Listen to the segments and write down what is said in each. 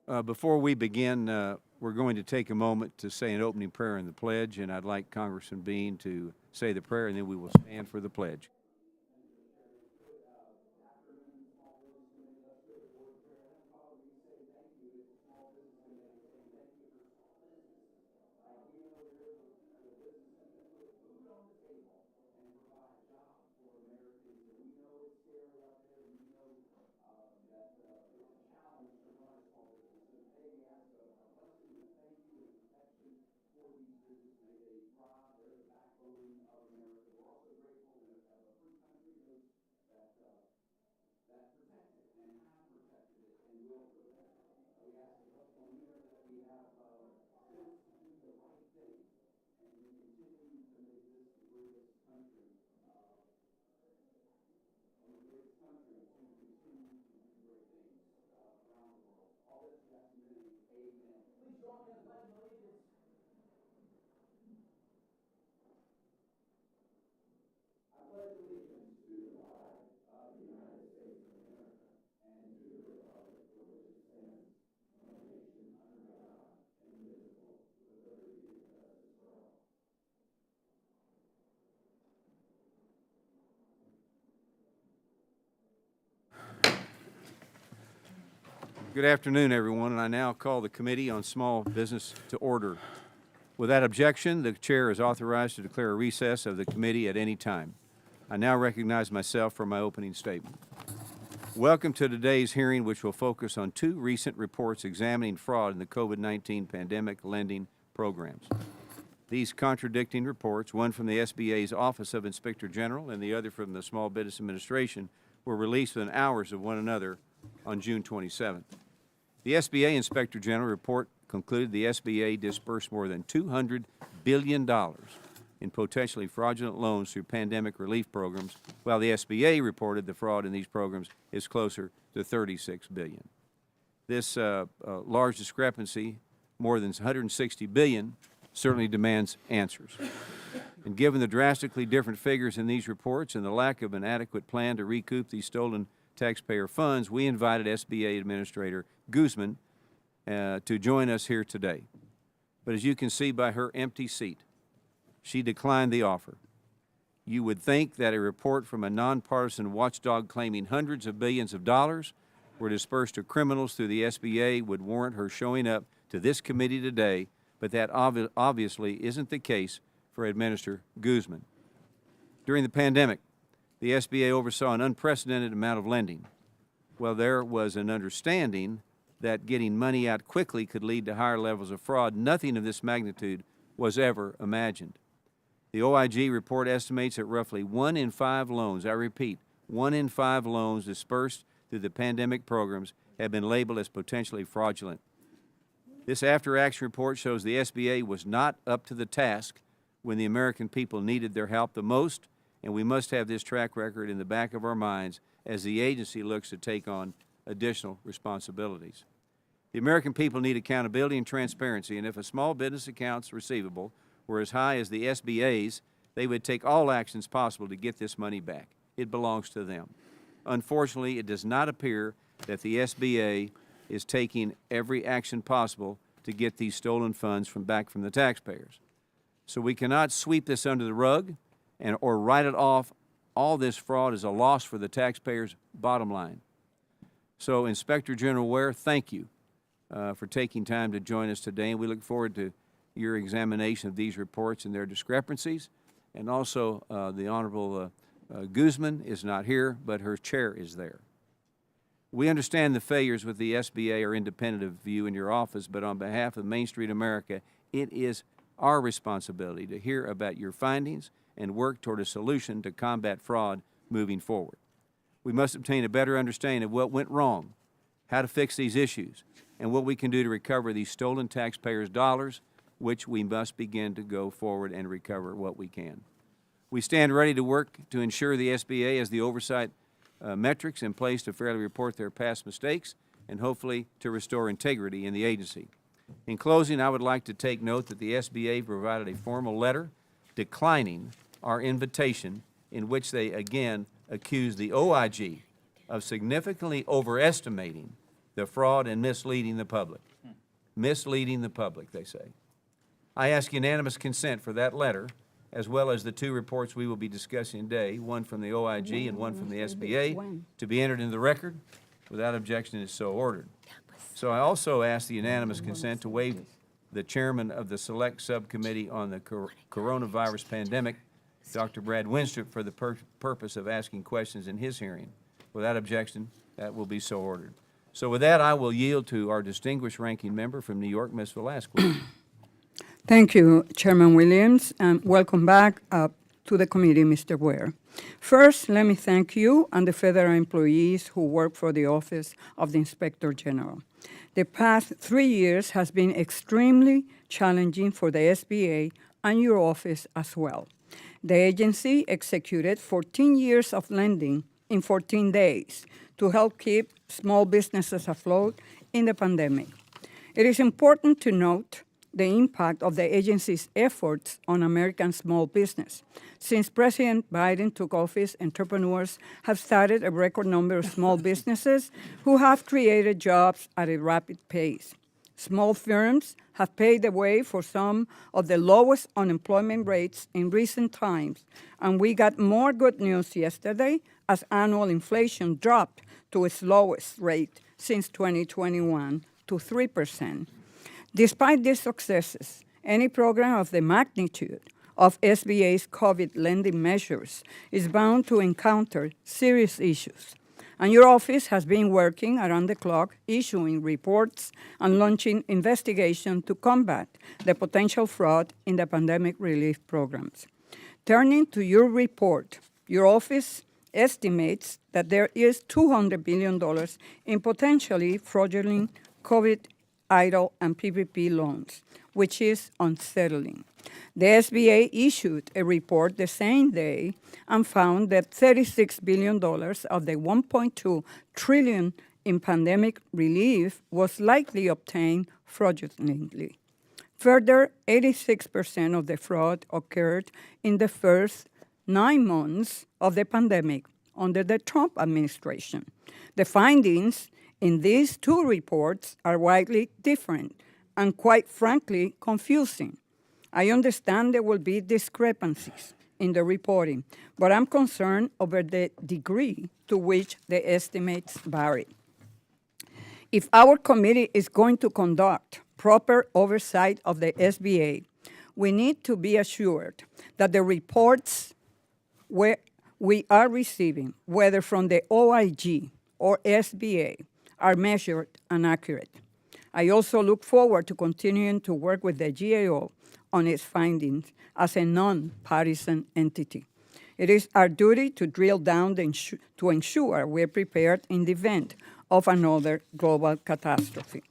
Before we begin, we're going to take a moment to say an opening prayer and the pledge, and I'd like Congressman Bean to say the prayer, and then we will stand for the pledge. Good afternoon, everyone, and I now call the Committee on Small Business to order. Without objection, the Chair is authorized to declare a recess of the committee at any time. I now recognize myself for my opening statement. Welcome to today's hearing, which will focus on two recent reports examining fraud in the COVID-19 pandemic lending programs. These contradicting reports, one from the SBA's Office of Inspector General and the other from the Small Business Administration, were released within hours of one another on June 27th. The SBA Inspector General report concluded the SBA disbursed more than $200 billion in potentially fraudulent loans through pandemic relief programs, while the SBA reported the fraud in these programs is closer to $36 billion. This large discrepancy, more than $160 billion, certainly demands answers. And given the drastically different figures in these reports and the lack of an adequate plan to recoup these stolen taxpayer funds, we invited SBA Administrator Guzman to join us here today. But as you can see by her empty seat, she declined the offer. You would think that a report from a nonpartisan watchdog claiming hundreds of billions of dollars were dispersed to criminals through the SBA would warrant her showing up to this committee today, but that obviously isn't the case for Administrator Guzman. During the pandemic, the SBA oversaw an unprecedented amount of lending. While there was an understanding that getting money out quickly could lead to higher levels of fraud, nothing of this magnitude was ever imagined. The OIG report estimates that roughly 1 in 5 loans, I repeat, 1 in 5 loans dispersed through the pandemic programs have been labeled as potentially fraudulent. This after-action report shows the SBA was not up to the task when the American people needed their help the most, and we must have this track record in the back of our minds as the agency looks to take on additional responsibilities. The American people need accountability and transparency, and if a small business account's receivable were as high as the SBA's, they would take all actions possible to get this money back. It belongs to them. Unfortunately, it does not appear that the SBA is taking every action possible to get these stolen funds back from the taxpayers. So we cannot sweep this under the rug or write it off. All this fraud is a loss for the taxpayers' bottom line. So, Inspector General Ware, thank you for taking time to join us today, and we look forward to your examination of these reports and their discrepancies. And also, the Honorable Guzman is not here, but her chair is there. We understand the failures with the SBA are independent of you in your office, but on behalf of Main Street America, it is our responsibility to hear about your findings and work toward a solution to combat fraud moving forward. We must obtain a better understanding of what went wrong, how to fix these issues, and what we can do to recover these stolen taxpayers' dollars, which we must begin to go forward and recover what we can. We stand ready to work to ensure the SBA has the oversight metrics in place to fairly report their past mistakes and hopefully to restore integrity in the agency. In closing, I would like to take note that the SBA provided a formal letter declining our invitation in which they again accused the OIG of significantly overestimating the fraud and misleading the public. Misleading the public, they say. I ask unanimous consent for that letter, as well as the two reports we will be discussing today, one from the OIG and one from the SBA, to be entered into the record. Without objection, is so ordered. So I also ask the unanimous consent to waive the chairman of the Select Subcommittee on the Coronavirus Pandemic, Dr. Brad Winstrup, for the purpose of asking questions in his hearing. Without objection, that will be so ordered. So with that, I will yield to our distinguished ranking member from New York, Ms. Velasquez. Thank you, Chairman Williams, and welcome back to the committee, Mr. Ware. First, let me thank you and the federal employees who work for the Office of the Inspector General. The past 3 years has been extremely challenging for the SBA and your office as well. The agency executed 14 years of lending in 14 days to help keep small businesses afloat in the pandemic. It is important to note the impact of the agency's efforts on American small business. Since President Biden took office, entrepreneurs have started a record number of small businesses who have created jobs at a rapid pace. Small firms have paved the way for some of the lowest unemployment rates in recent times, and we got more good news yesterday as annual inflation dropped to its lowest rate since 2021 to 3%. Despite these successes, any program of the magnitude of SBA's COVID lending measures is bound to encounter serious issues. And your office has been working around the clock, issuing reports and launching investigations to combat the potential fraud in the pandemic relief programs. Turning to your report, your office estimates that there is $200 billion in potentially fraudulent COVID EIDL and PPP loans, which is unsettling. The SBA issued a report the same day and found that $36 billion of the $1.2 trillion in pandemic relief was likely obtained fraudulently. Further, 86% of the fraud occurred in the first 9 months of the pandemic under the Trump administration. The findings in these two reports are widely different and, quite frankly, confusing. I understand there will be discrepancies in the reporting, but I'm concerned over the degree to which the estimates vary. If our committee is going to conduct proper oversight of the SBA, we need to be assured that the reports we are receiving, whether from the OIG or SBA, are measured and accurate. I also look forward to continuing to work with the GAO on its findings as a non-partisan entity. It is our duty to drill down to ensure we're prepared in the event of another global catastrophe.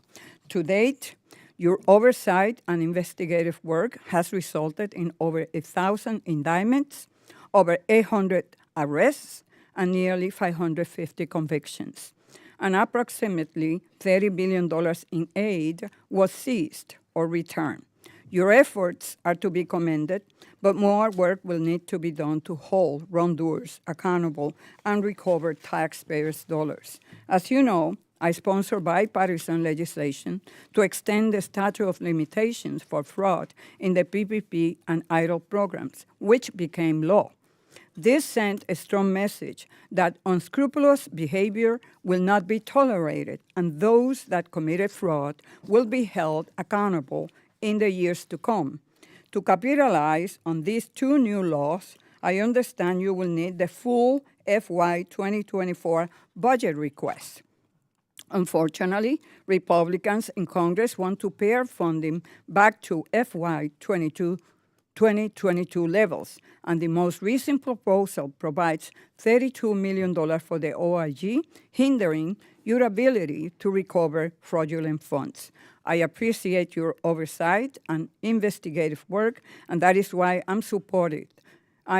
To date, your oversight and investigative work has resulted in over 1,000 indictments, over 800 arrests, and nearly 550 convictions. And approximately $30 billion in aid was seized or returned. Your efforts are to be commended, but more work will need to be done to hold wrongdoers accountable and recover taxpayers' dollars. As you know, I sponsor bipartisan legislation to extend the statute of limitations for fraud in the PPP and EIDL programs, which became law. This sent a strong message that unscrupulous behavior will not be tolerated, and those that committed fraud will be held accountable in the years to come. To capitalize on these two new laws, I understand you will need the full FY 2024 budget request. Unfortunately, Republicans in Congress want to pare funding back to FY 2022 levels, and the most recent proposal provides $32 million for the OIG, hindering your ability to recover fraudulent funds. I appreciate your oversight and investigative work, and that is why I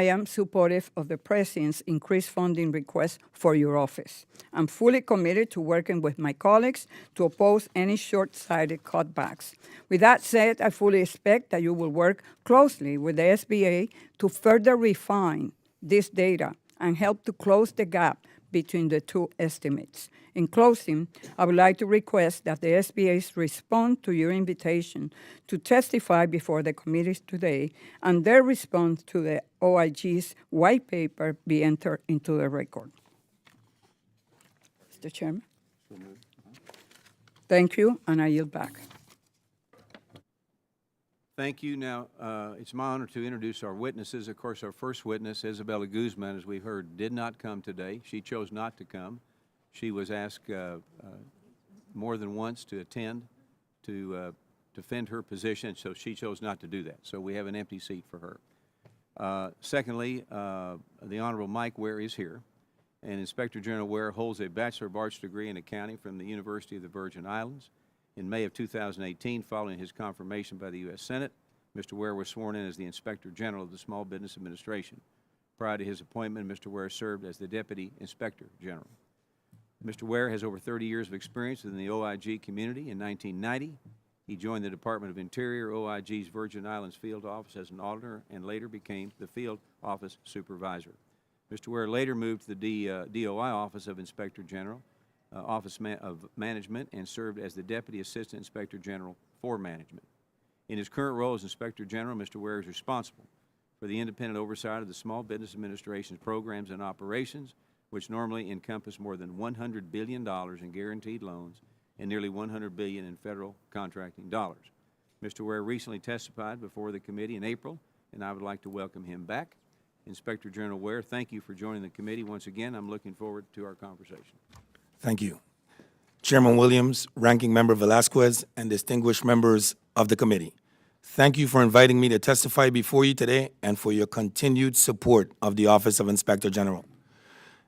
am supportive of the President's increased funding request for your office. I'm fully committed to working with my colleagues to oppose any short-sighted cutbacks. With that said, I fully expect that you will work closely with the SBA to further refine this data and help to close the gap between the two estimates. In closing, I would like to request that the SBA's respond to your invitation to testify before the committees today and their response to the OIG's white paper be entered into the record. Mr. Chairman. Thank you, and I yield back. Thank you. Now, it's my honor to introduce our witnesses. Of course, our first witness, Isabella Guzman, as we've heard, did not come today. She chose not to come. She was asked more than once to attend to defend her position, so she chose not to do that. So we have an empty seat for her. Secondly, the Honorable Mike Ware is here, and Inspector General Ware holds a Bachelor of Arts degree in accounting from the University of the Virgin Islands. In May of 2018, following his confirmation by the U.S. Senate, Mr. Ware was sworn in as the Inspector General of the Small Business Administration. Prior to his appointment, Mr. Ware served as the Deputy Inspector General. Mr. Ware has over 30 years of experience within the OIG community. In 1990, he joined the Department of Interior, OIG's Virgin Islands Field Office as an auditor, and later became the Field Office Supervisor. Mr. Ware later moved to the DOI Office of Inspector General, Office of Management, and served as the Deputy Assistant Inspector General for Management. In his current role as Inspector General, Mr. Ware is responsible for the independent oversight of the Small Business Administration's programs and operations, which normally encompass more than $100 billion in guaranteed loans and nearly $100 billion in federal contracting dollars. Mr. Ware recently testified before the committee in April, and I would like to welcome him back. Inspector General Ware, thank you for joining the committee once again. I'm looking forward to our conversation. Thank you. Chairman Williams, Ranking Member Velasquez, and distinguished members of the committee, thank you for inviting me to testify before you today and for your continued support of the Office of Inspector General.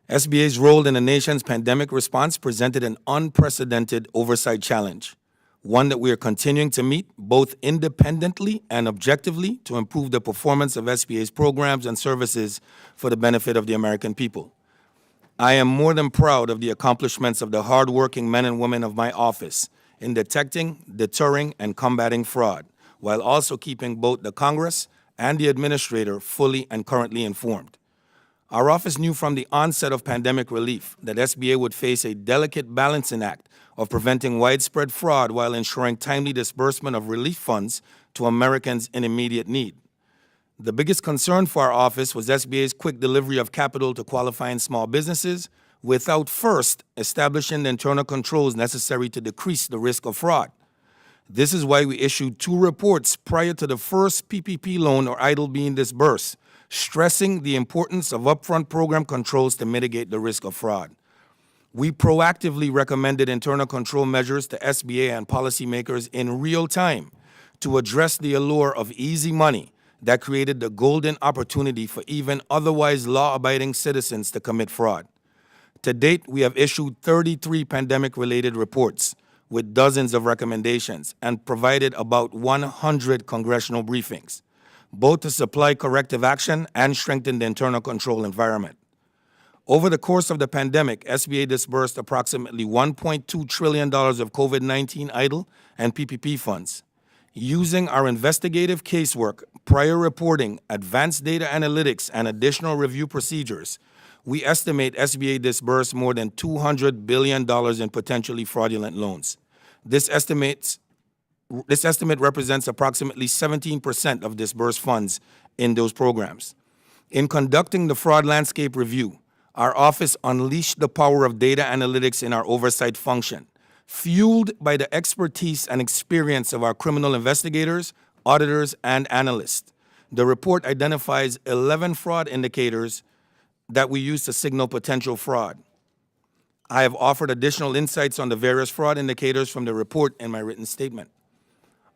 SBA's role in the nation's pandemic response presented an unprecedented oversight challenge, one that we are continuing to meet both independently and objectively to improve the performance of SBA's programs and services for the benefit of the American people. I am more than proud of the accomplishments of the hardworking men and women of my office in detecting, deterring, and combating fraud, while also keeping both the Congress and the Administrator fully and currently informed. Our office knew from the onset of pandemic relief that SBA would face a delicate balancing act of preventing widespread fraud while ensuring timely disbursement of relief funds to Americans in immediate need. The biggest concern for our office was SBA's quick delivery of capital to qualifying small businesses without first establishing the internal controls necessary to decrease the risk of fraud. This is why we issued 2 reports prior to the first PPP loan or EIDL being disbursed, stressing the importance of upfront program controls to mitigate the risk of fraud. We proactively recommended internal control measures to SBA and policymakers in real time to address the allure of easy money that created the golden opportunity for even otherwise law-abiding citizens to commit fraud. To date, we have issued 33 pandemic-related reports with dozens of recommendations and provided about 100 congressional briefings, both to supply corrective action and strengthen the internal control environment. Over the course of the pandemic, SBA disbursed approximately $1.2 trillion of COVID-19 EIDL and PPP funds. Using our investigative casework, prior reporting, advanced data analytics, and additional review procedures, we estimate SBA disbursed more than $200 billion in potentially fraudulent loans. This estimate represents approximately 17% of disbursed funds in those programs. In conducting the fraud landscape review, our office unleashed the power of data analytics in our oversight function, fueled by the expertise and experience of our criminal investigators, auditors, and analysts. The report identifies 11 fraud indicators that we use to signal potential fraud. I have offered additional insights on the various fraud indicators from the report in my written statement.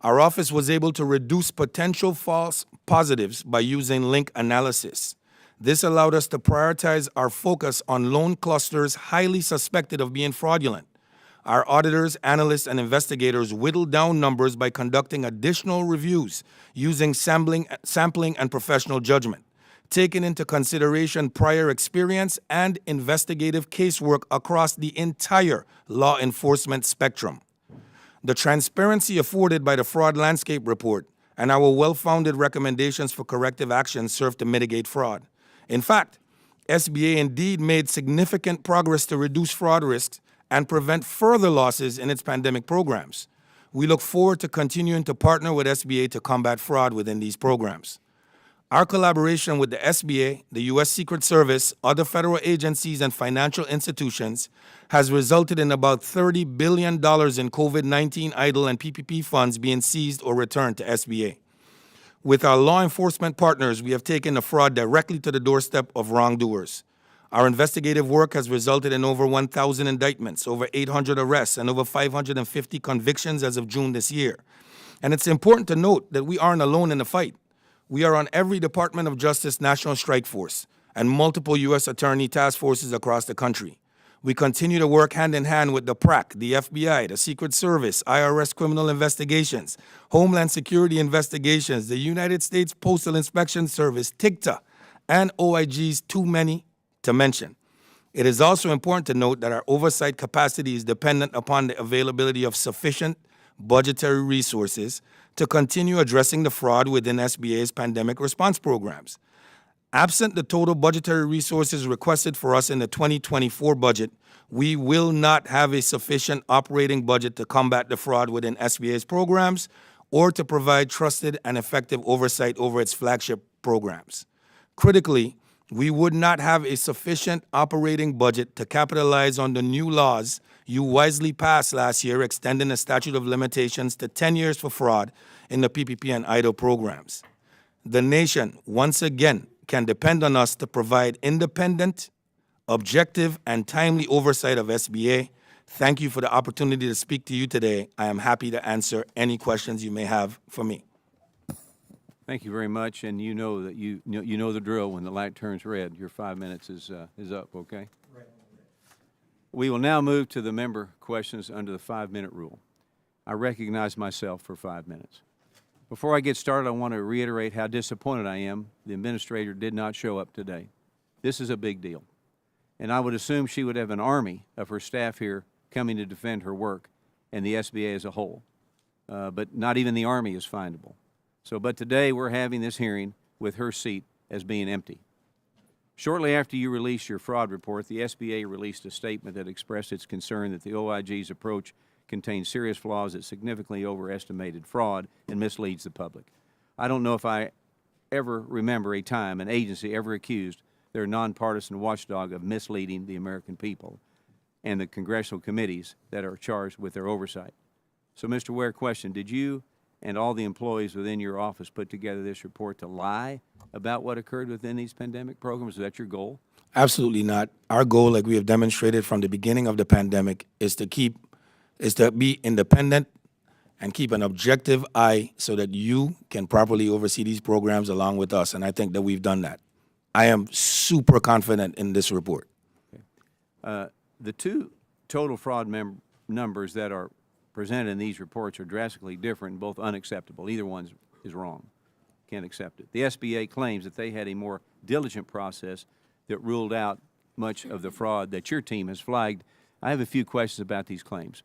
Our office was able to reduce potential false positives by using link analysis. This allowed us to prioritize our focus on loan clusters highly suspected of being fraudulent. Our auditors, analysts, and investigators whittled down numbers by conducting additional reviews using sampling and professional judgment, taking into consideration prior experience and investigative casework across the entire law enforcement spectrum. The transparency afforded by the Fraud Landscape Report and our well-founded recommendations for corrective action serve to mitigate fraud. In fact, SBA indeed made significant progress to reduce fraud risks and prevent further losses in its pandemic programs. We look forward to continuing to partner with SBA to combat fraud within these programs. Our collaboration with the SBA, the U.S. Secret Service, other federal agencies, and financial institutions has resulted in about $30 billion in COVID-19 idle and PPP funds being seized or returned to SBA. With our law enforcement partners, we have taken the fraud directly to the doorstep of wrongdoers. Our investigative work has resulted in over 1,000 indictments, over 800 arrests, and over 550 convictions as of June this year. And it's important to note that we aren't alone in the fight. We are on every Department of Justice National Strike Force and multiple U.S. Attorney task forces across the country. We continue to work hand in hand with the PRAC, the FBI, the Secret Service, IRS criminal investigations, Homeland Security investigations, the United States Postal Inspection Service, TIGTA, and OIG's too many to mention. It is also important to note that our oversight capacity is dependent upon the availability of sufficient budgetary resources to continue addressing the fraud within SBA's pandemic response programs. Absent the total budgetary resources requested for us in the 2024 budget, we will not have a sufficient operating budget to combat the fraud within SBA's programs or to provide trusted and effective oversight over its flagship programs. Critically, we would not have a sufficient operating budget to capitalize on the new laws you wisely passed last year, extending the statute of limitations to 10 years for fraud in the PPP and EIDL programs. The nation, once again, can depend on us to provide independent, objective, and timely oversight of SBA. Thank you for the opportunity to speak to you today. I am happy to answer any questions you may have for me. Thank you very much, and you know that you know the drill. When the light turns red, your 5 minutes is up, okay? Right. We will now move to the member questions under the 5-minute rule. I recognize myself for 5 minutes. Before I get started, I want to reiterate how disappointed I am the administrator did not show up today. This is a big deal, and I would assume she would have an army of her staff here coming to defend her work and the SBA as a whole, but not even the army is findable. But today we're having this hearing with her seat as being empty. Shortly after you released your fraud report, the SBA released a statement that expressed its concern that the OIG's approach contains serious flaws that significantly overestimated fraud and misleads the public. I don't know if I ever remember a time an agency ever accused their nonpartisan watchdog of misleading the American people and the congressional committees that are charged with their oversight. So, Mr. Ware, question, did you and all the employees within your office put together this report to lie about what occurred within these pandemic programs? Is that your goal? Absolutely not. Our goal, like we have demonstrated from the beginning of the pandemic, is to be independent and keep an objective eye so that you can properly oversee these programs along with us, and I think that we've done that. I am super confident in this report. Okay. The two total fraud numbers that are presented in these reports are drastically different and both unacceptable. Either one is wrong. Can't accept it. The SBA claims that they had a more diligent process that ruled out much of the fraud that your team has flagged. I have a few questions about these claims.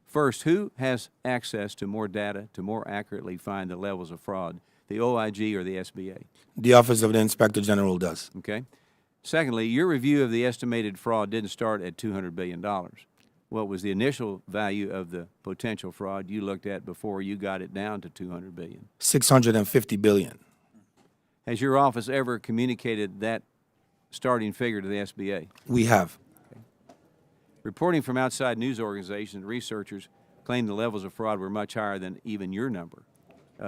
First, who has access to more data to more accurately find the levels of fraud, the OIG or the SBA? The Office of the Inspector General does. Okay. Secondly, your review of the estimated fraud didn't start at $200 billion. What was the initial value of the potential fraud you looked at before you got it down to $200 billion? $650 billion. Has your office ever communicated that starting figure to the SBA? We have. Okay. Reporting from outside news organizations and researchers claim the levels of fraud were much higher than even your number.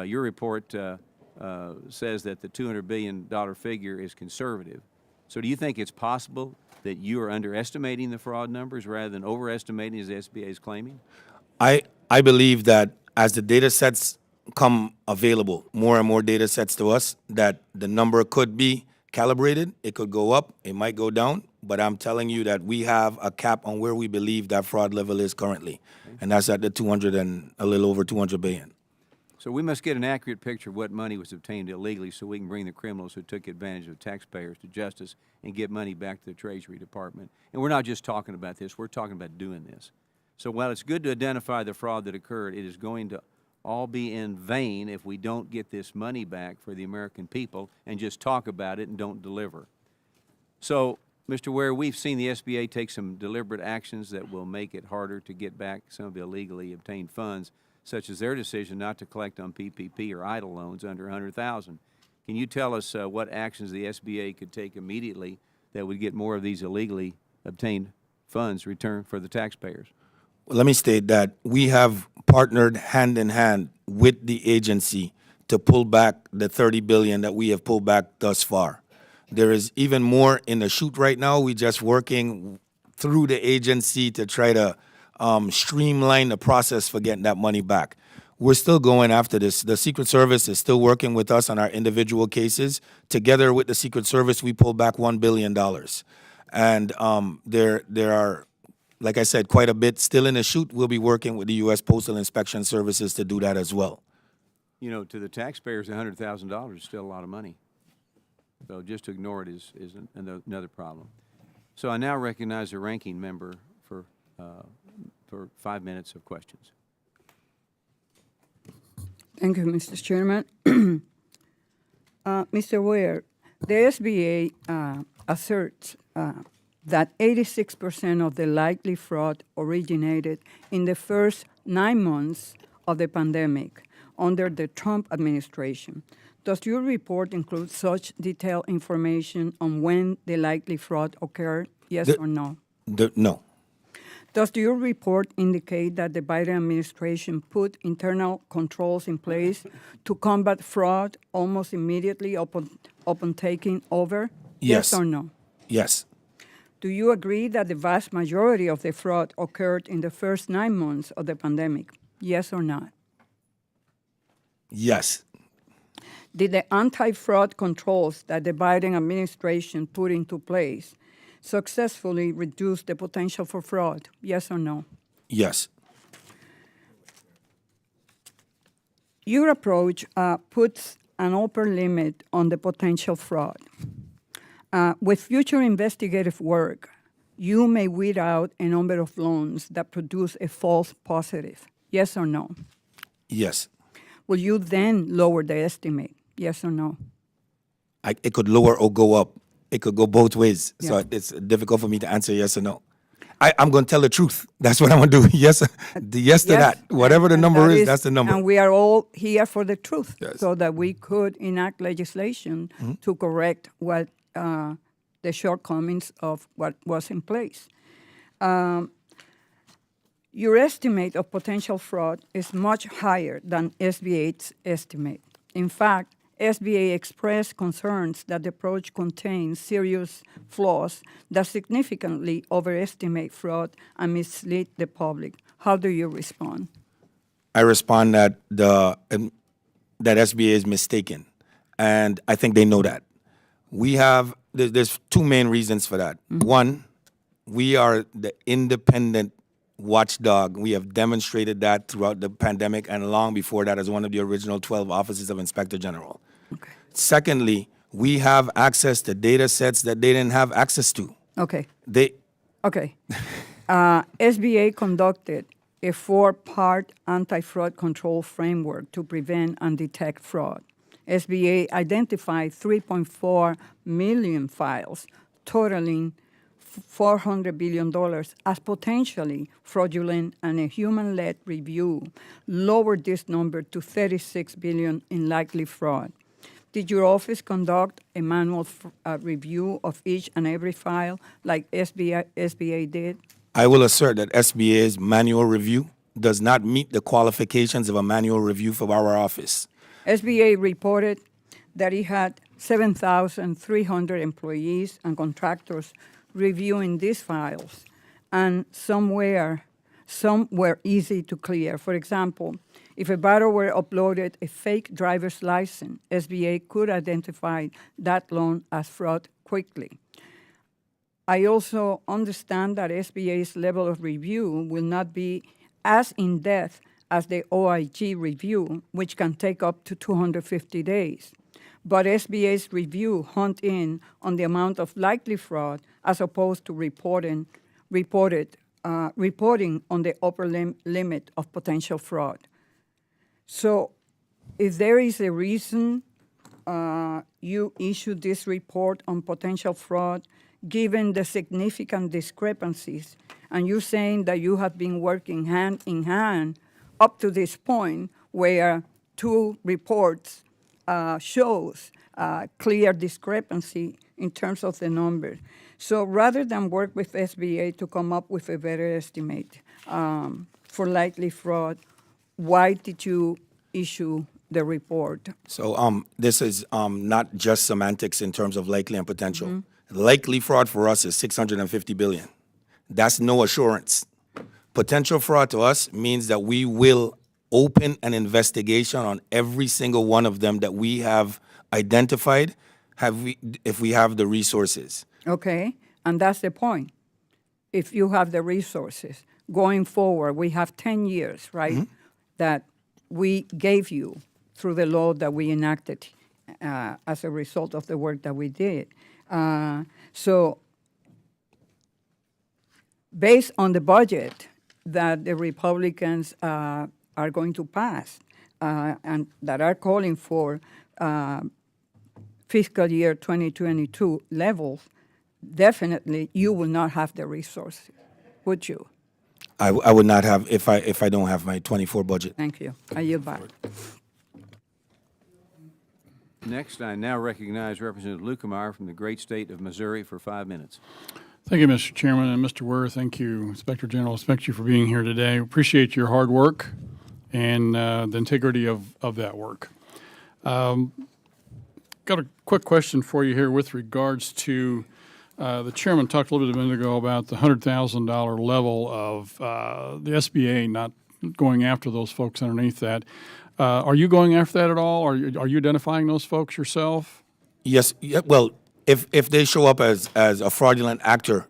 Your report says that the $200 billion figure is conservative. So do you think it's possible that you are underestimating the fraud numbers rather than overestimating as the SBA is claiming? I believe that as the data sets come available, more and more data sets to us, that the number could be calibrated. It could go up, it might go down, but I'm telling you that we have a cap on where we believe that fraud level is currently, okay. And that's at the 200 and a little over 200 billion. So we must get an accurate picture of what money was obtained illegally so we can bring the criminals who took advantage of taxpayers to justice and get money back to the Treasury Department. And we're not just talking about this, we're talking about doing this. So while it's good to identify the fraud that occurred, it is going to all be in vain if we don't get this money back for the American people and just talk about it and don't deliver. So, Mr. Ware, we've seen the SBA take some deliberate actions that will make it harder to get back some of the illegally obtained funds, such as their decision not to collect on PPP or idle loans under $100,000. Can you tell us what actions the SBA could take immediately that would get more of these illegally obtained funds returned for the taxpayers? Let me state that we have partnered hand in hand with the agency to pull back the $30 billion that we have pulled back thus far. There is even more in the chute right now. We're just working through the agency to try to streamline the process for getting that money back. We're still going after this. The Secret Service is still working with us on our individual cases. Together with the Secret Service, we pulled back $1 billion. And there are, like I said, quite a bit still in the chute. We'll be working with the U.S. Postal Inspection Services to do that as well. You know, to the taxpayers, $100,000 is still a lot of money. So just to ignore it is another problem. So I now recognize the ranking member for 5 minutes of questions. Thank you, Mr. Chairman. Mr. Ware, the SBA asserts that 86% of the likely fraud originated in the first 9 months of the pandemic under the Trump administration. Does your report include such detailed information on when the likely fraud occurred, yes or no? No. Does your report indicate that the Biden administration put internal controls in place to combat fraud almost immediately upon taking over? Yes. Or no? Yes. Do you agree that the vast majority of the fraud occurred in the first 9 months of the pandemic? Yes or not? Yes. Did the anti-fraud controls that the Biden administration put into place successfully reduce the potential for fraud? Yes or no? Yes. Your approach puts an upper limit on the potential fraud. With future investigative work, you may weed out a number of loans that produce a false positive. Yes or no? Yes. Will you then lower the estimate? Yes or no? It could lower or go up. It could go both ways. Yeah. So it's difficult for me to answer yes or no. I'm going to tell the truth. That's what I'm going to do. Yes, yes to that. Whatever the number is, that's the number. And we are all here for the truth, Yes. so that we could enact legislation to correct what the shortcomings of what was in place. Your estimate of potential fraud is much higher than SBA's estimate. In fact, SBA expressed concerns that the approach contains serious flaws that significantly overestimate fraud and mislead the public. How do you respond? I respond that that SBA is mistaken, and I think they know that. There's two main reasons for that. One, we are the independent watchdog. We have demonstrated that throughout the pandemic and long before that as one of the original 12 offices of Inspector General. Okay. Secondly, we have access to data sets that they didn't have access to. Okay. Okay. SBA conducted a 4-part anti-fraud control framework to prevent and detect fraud. SBA identified 3.4 million files totaling $400 billion as potentially fraudulent, and a human-led review lowered this number to $36 billion in likely fraud. Did your office conduct a manual review of each and every file like SBA did? I will assert that SBA's manual review does not meet the qualifications of a manual review for our office. SBA reported that it had 7,300 employees and contractors reviewing these files, and some were easy to clear. For example, if a borrower uploaded a fake driver's license, SBA could identify that loan as fraud quickly. I also understand that SBA's level of review will not be as in-depth as the OIG review, which can take up to 250 days. But SBA's review honed in on the amount of likely fraud as opposed to reporting on the upper limit of potential fraud. So if there is a reason you issued this report on potential fraud, given the significant discrepancies, and you're saying that you have been working hand in hand up to this point where two reports shows clear discrepancy in terms of the numbers. So rather than work with SBA to come up with a better estimate for likely fraud, why did you issue the report? So this is not just semantics in terms of likely and potential. Likely fraud for us is $650 billion. That's no assurance. Potential fraud to us means that we will open an investigation on every single one of them that we have identified, if we have the resources. Okay, and that's the point. If you have the resources, going forward, we have 10 years, right, that we gave you through the law that we enacted as a result of the work that we did. So based on the budget that the Republicans are going to pass and that are calling for fiscal year 2022 levels, definitely you will not have the resources, would you? I would not have if I don't have my 24 budget. Thank you. I yield back. Next, I now recognize Representative Lukemeyer from the great state of Missouri for 5 minutes. Thank you, Mr. Chairman, and Mr. Ware, thank you, Inspector General, thank you for being here today. Appreciate your hard work and the integrity of that work. Got a quick question for you here with regards to the chairman talked a little bit a minute ago about the $100,000 level of the SBA not going after those folks underneath that. Are you going after that at all? Are you identifying those folks yourself? Yes. Yeah, well, if they show up as a fraudulent actor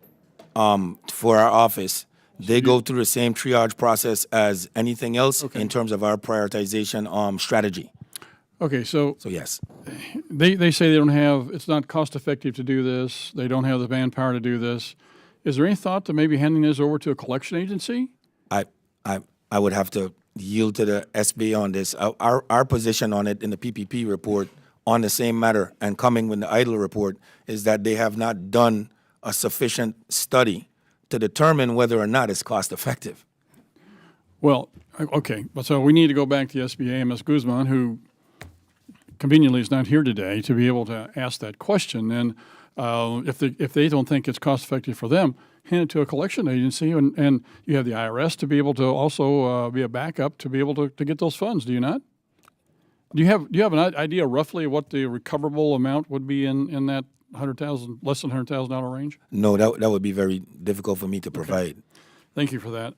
for our office, they go through the same triage process as anything else in terms of our prioritization strategy. Okay, so yes. They say they don't have, it's not cost effective to do this. They don't have the manpower to do this. Is there any thought to maybe handing this over to a collection agency? I would have to yield to the SBA on this. Our position on it in the PPP report on the same matter and coming with the idle report is that they have not done a sufficient study to determine whether or not it's cost effective. Well, okay, so we need to go back to the SBA and Ms. Guzman, who conveniently is not here today, to be able to ask that question. And if they don't think it's cost effective for them, hand it to a collection agency, and you have the IRS to be able to also be a backup to be able to get those funds. Do you not? Do you have an idea roughly what the recoverable amount would be in that $100,000, less than $100,000 range? No, that would be very difficult for me to provide. Okay. Thank you for that.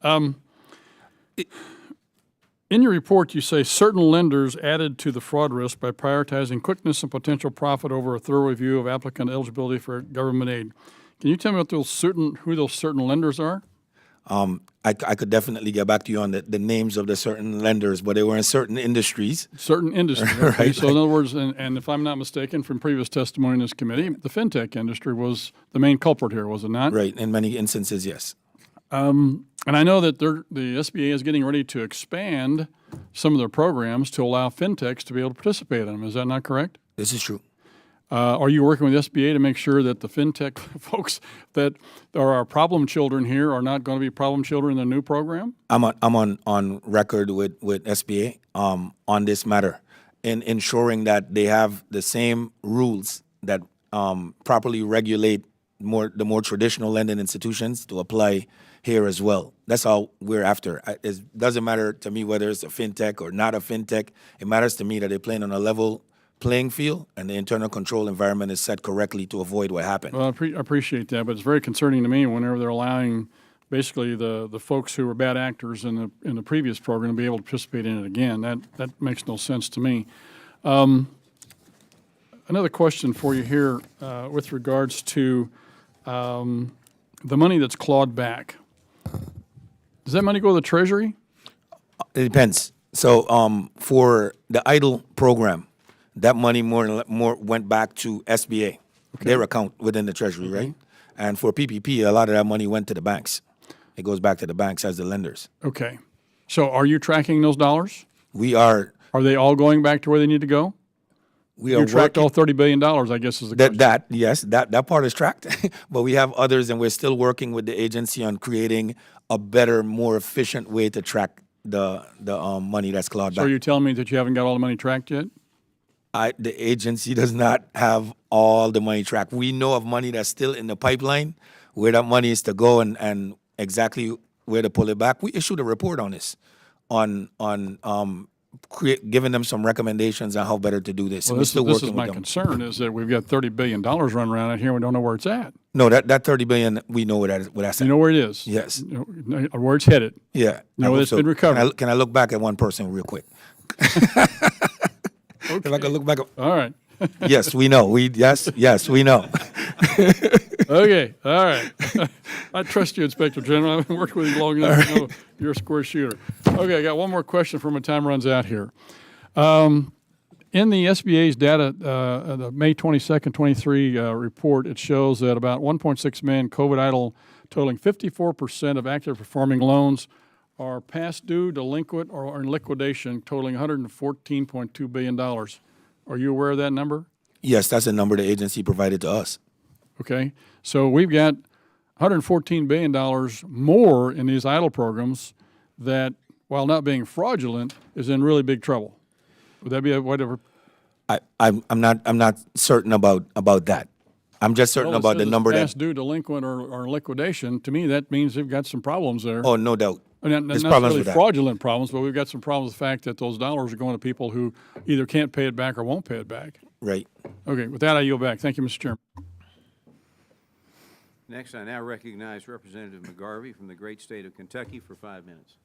In your report, you say certain lenders added to the fraud risk by prioritizing quickness and potential profit over a thorough review of applicant eligibility for government aid. Can you tell me who those certain lenders are? I could definitely get back to you on the names of the certain lenders, but they were in certain industries. Certain industries. Okay. Right. So in other words, and if I'm not mistaken from previous testimony in this committee, the fintech industry was the main culprit here, was it not? Right. In many instances, yes. And I know that the SBA is getting ready to expand some of their programs to allow fintechs to be able to participate in them. Is that not correct? This is true. Are you working with SBA to make sure that the fintech folks that are our problem children here are not going to be problem children in the new program? I'm on record with SBA on this matter in ensuring that they have the same rules that properly regulate the more traditional lending institutions to apply here as well. That's all we're after. It doesn't matter to me whether it's a fintech or not a fintech. It matters to me that they're playing on a level playing field and the internal control environment is set correctly to avoid what happened. Well, I appreciate that, but it's very concerning to me whenever they're allowing basically the folks who were bad actors in the previous program to be able to participate in it again. That makes no sense to me. Another question for you here with regards to the money that's clawed back. Does that money go to the Treasury? It depends. So for the idle program, that money more went back to SBA, their account within the Treasury, right? And for PPP, a lot of that money went to the banks. It goes back to the banks as the lenders. Okay. So are you tracking those dollars? We are. Are they all going back to where they need to go? We are You tracked working. all $30 billion, I guess is the question. Yes, that part is tracked, but we have others, and we're still working with the agency on creating a better, more efficient way to track the money that's clawed So back. are you telling me that you haven't got all the money tracked yet? The agency does not have all the money tracked. We know of money that's still in the pipeline, where that money is to go and exactly where to pull it back. We issued a report on this, giving them some recommendations on how better to do this. Well, And we're this still is working my with them. concern is that we've got $30 billion running around out here and we don't know where it's at. No, that 30 billion, we know where that's You at. know where it is? Yes. You know where it's headed. Yeah. You I know hope it's been recovered. Can I look back at one person real quick? If I could look back. All right. Yes, we know. Yes, we know. Okay. All right. I trust you, Inspector General. I've been working with you long enough to know you're a square shooter. Okay, I got one more question before my time runs out here. In the SBA's data, the May 22nd, 23 report, it shows that about 1.6 million COVID idle, totaling 54% of active performing loans, are past due, delinquent, or are in liquidation, totaling $114.2 billion. Are you aware of that number? Yes, that's a number the agency provided to us. Okay, so we've got $114 billion more in these idle programs that, while not being fraudulent, is in really big trouble. Would that be a whatever? I'm not certain about that. I'm just certain Well, it about says the it's number that. past due, delinquent, or in liquidation. To me, that means they've got some problems there. Oh, no doubt. I mean, not There's necessarily problems with that. fraudulent problems, but we've got some problems with the fact that those dollars are going to people who either can't pay it back or won't pay it back. Right. Okay, with that, I yield back. Thank you, Mr. Chairman. Next, I now recognize Representative McGarvey from the great state of Kentucky for 5 minutes.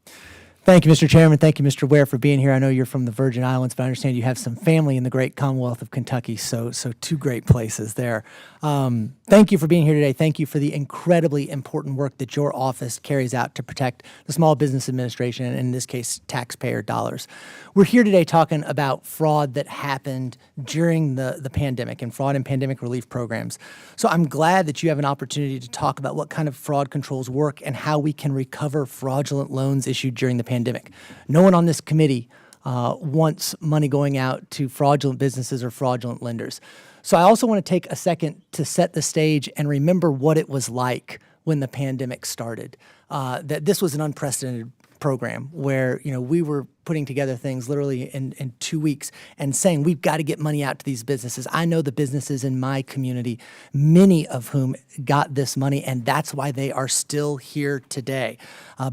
Thank you, Mr. Chairman. Thank you, Mr. Ware, for being here. I know you're from the Virgin Islands, but I understand you have some family in the great Commonwealth of Kentucky, so two great places there. Thank you for being here today. Thank you for the incredibly important work that your office carries out to protect the Small Business Administration, and in this case, taxpayer dollars. We're here today talking about fraud that happened during the pandemic and fraud and pandemic relief programs. So I'm glad that you have an opportunity to talk about what kind of fraud controls work and how we can recover fraudulent loans issued during the pandemic. No one on this committee wants money going out to fraudulent businesses or fraudulent lenders. So I also want to take a second to set the stage and remember what it was like when the pandemic started. That this was an unprecedented program where we were putting together things literally in 2 weeks and saying we've got to get money out to these businesses. I know the businesses in my community, many of whom got this money, and that's why they are still here today.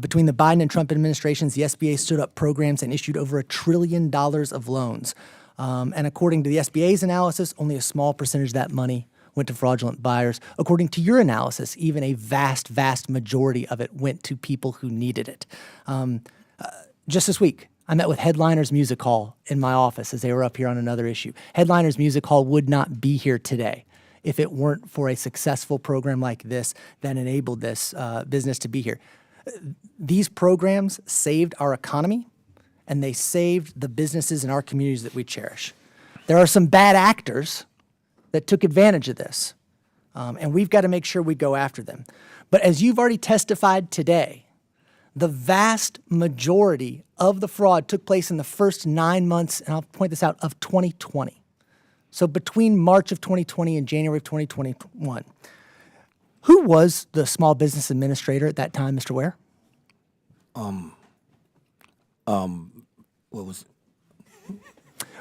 Between the Biden and Trump administrations, the SBA stood up programs and issued over $1 trillion of loans. And according to the SBA's analysis, only a small percentage of that money went to fraudulent buyers. According to your analysis, even a vast majority of it went to people who needed it. Just this week, I met with Headliners Music Hall in my office as they were up here on another issue. Headliners Music Hall would not be here today if it weren't for a successful program like this that enabled this business to be here. These programs saved our economy, and they saved the businesses in our communities that we cherish. There are some bad actors that took advantage of this, and we've got to make sure we go after them. But as you've already testified today, the vast majority of the fraud took place in the first 9 months, and I'll point this out, of 2020. So between March of 2020 and January of 2021. Who was the small business administrator at that time, Mr. Ware? What was?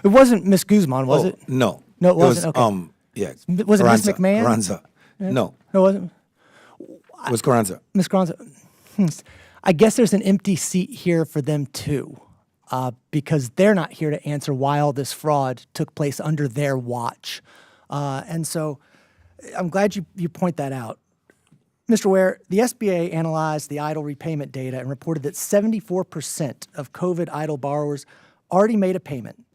It wasn't Ms. Guzman, was it? No. No, it wasn't? Okay. Yeah. Was it Ms. Carranza. McMahon? Carranza. No, No, it wasn't. it was Carranza. Ms. Carranza. I guess there's an empty seat here for them too, because they're not here to answer why all this fraud took place under their watch. And so I'm glad you point that out. Mr. Ware, the SBA analyzed the idle repayment data and reported that 74% of COVID idle borrowers already made a payment.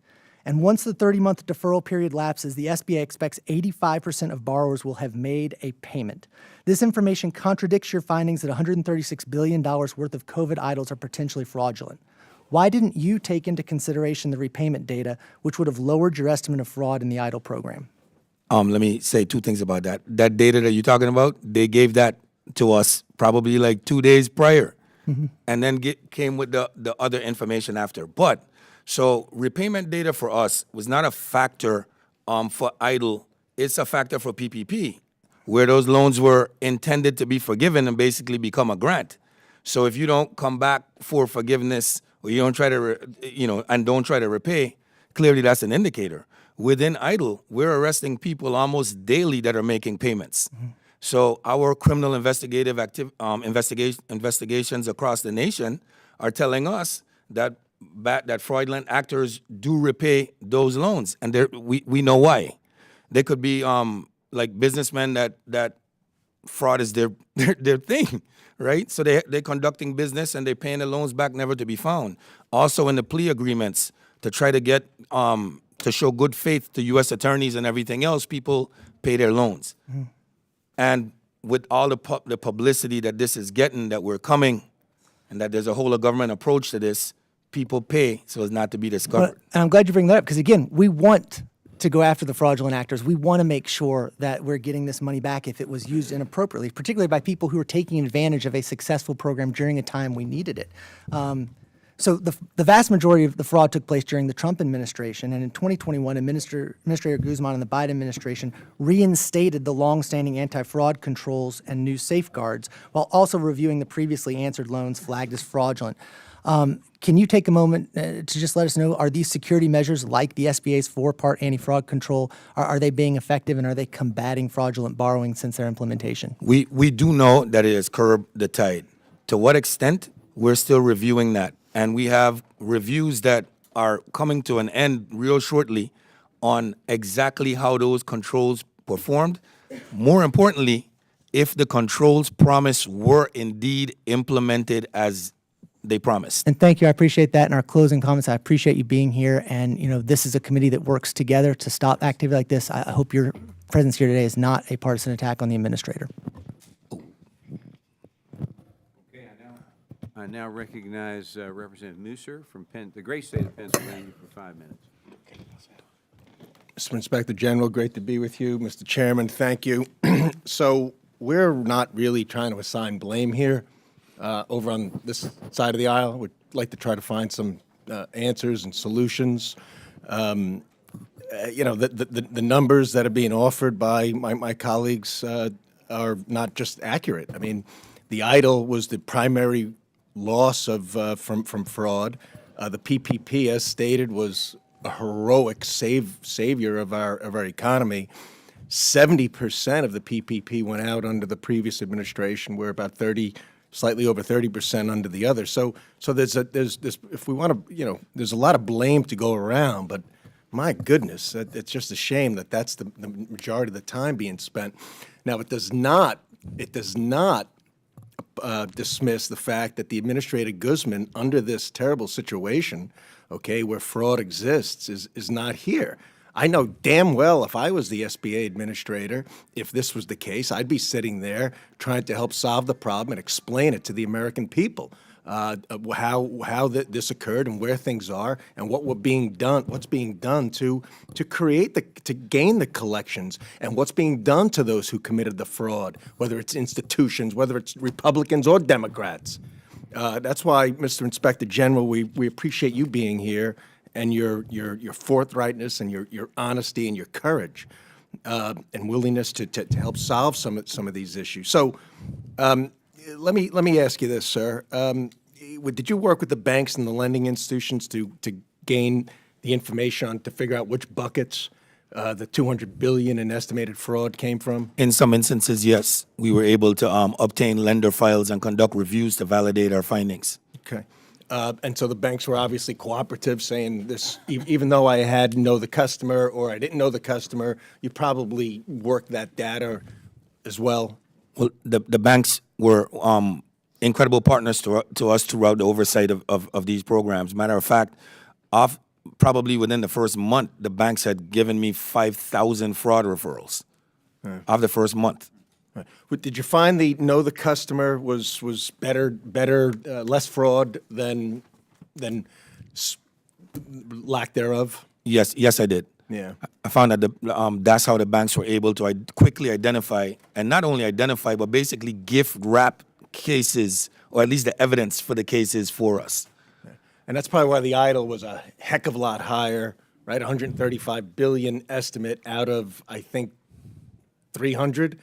And once the 30-month deferral period lapses, the SBA expects 85% of borrowers will have made a payment. This information contradicts your findings that $136 billion worth of COVID idles are potentially fraudulent. Why didn't you take into consideration the repayment data, which would have lowered your estimate of fraud in the idle program? Let me say two things about that. That data that you're talking about, they gave that to us probably like 2 days prior, and then came with the other information after. But so repayment data for us was not a factor for EIDL, it's a factor for PPP, where those loans were intended to be forgiven and basically become a grant. So if you don't come back for forgiveness, or you don't try to, and don't try to repay, clearly that's an indicator. Within EIDL, we're arresting people almost daily that are making payments. So our criminal investigations across the nation are telling us that fraudulent actors do repay those loans, and we know why. They could be like businessmen that fraud is their thing, right? So they're conducting business and they're paying the loans back, never to be found. Also in the plea agreements, to try to get to show good faith to U.S. attorneys and everything else, people pay their loans. And with all the publicity that this is getting, that we're coming, and that there's a whole of government approach to this, people pay so as not to be discovered. And I'm glad you bring that up because, again, we want to go after the fraudulent actors. We want to make sure that we're getting this money back if it was used inappropriately, particularly by people who are taking advantage of a successful program during a time we needed it. So the vast majority of the fraud took place during the Trump administration, and in 2021, Administrator Guzman and the Biden administration reinstated the longstanding anti-fraud controls and new safeguards, while also reviewing the previously answered loans flagged as fraudulent. Can you take a moment to just let us know, are these security measures like the SBA's 4-part anti-fraud control, are they being effective, and are they combating fraudulent borrowing since their implementation? We do know that it has curbed the tide. To what extent, we're still reviewing that. And we have reviews that are coming to an end real shortly on exactly how those controls performed. More importantly, if the controls promised were indeed implemented as they promised. And thank you. I appreciate that. In our closing comments, I appreciate you being here. And, this is a committee that works together to stop activity like this. I hope your presence here today is not a partisan attack on the administrator. I now recognize Representative Musser from the great state of Pennsylvania for 5 minutes. Mr. Inspector General, great to be with you. Mr. Chairman, thank you. So we're not really trying to assign blame here. Over on this side of the aisle, we'd like to try to find some answers and solutions. The numbers that are being offered by my colleagues are not just accurate. I mean, the EIDL was the primary loss of from fraud. The PPP, as stated, was a heroic savior of our economy. 70% of the PPP went out under the previous administration. We're about slightly over 30% under the other. So there's if we want to, there's a lot of blame to go around. But my goodness, it's just a shame that that's the majority of the time being spent. Now it does not dismiss the fact that the Administrator Guzman, under this terrible situation, where fraud exists, is not here. I know damn well if I was the SBA administrator, if this was the case, I'd be sitting there trying to help solve the problem and explain it to the American people, how this occurred and where things are and what's being done to gain the collections, and what's being done to those who committed the fraud, whether it's institutions, whether it's Republicans or Democrats. That's why, Mr. Inspector General, we appreciate you being here and your forthrightness and your honesty and your courage and willingness to help solve some of these issues. So let me ask you this, sir. Did you work with the banks and the lending institutions to gain the information to figure out which buckets the $200 billion in estimated fraud came from? In some instances, yes. We were able to obtain lender files and conduct reviews to validate our findings. Okay. And so the banks were obviously cooperative, saying this, even though I had know the customer or I didn't know the customer, you probably worked that data as well. Well, the banks were incredible partners to us throughout the oversight of these programs. Matter of fact, probably within the first month, the banks had given me 5,000 fraud referrals of the first month. Right. Did you find the know the customer was better, less fraud than lack thereof? Yes, I did. Yeah. I found that that's how the banks were able to quickly identify, and not only identify, but basically gift wrap cases, or at least the evidence for the cases for us. And that's probably why the EIDL was a heck of a lot higher right? 135 billion estimate out of, I think, 300.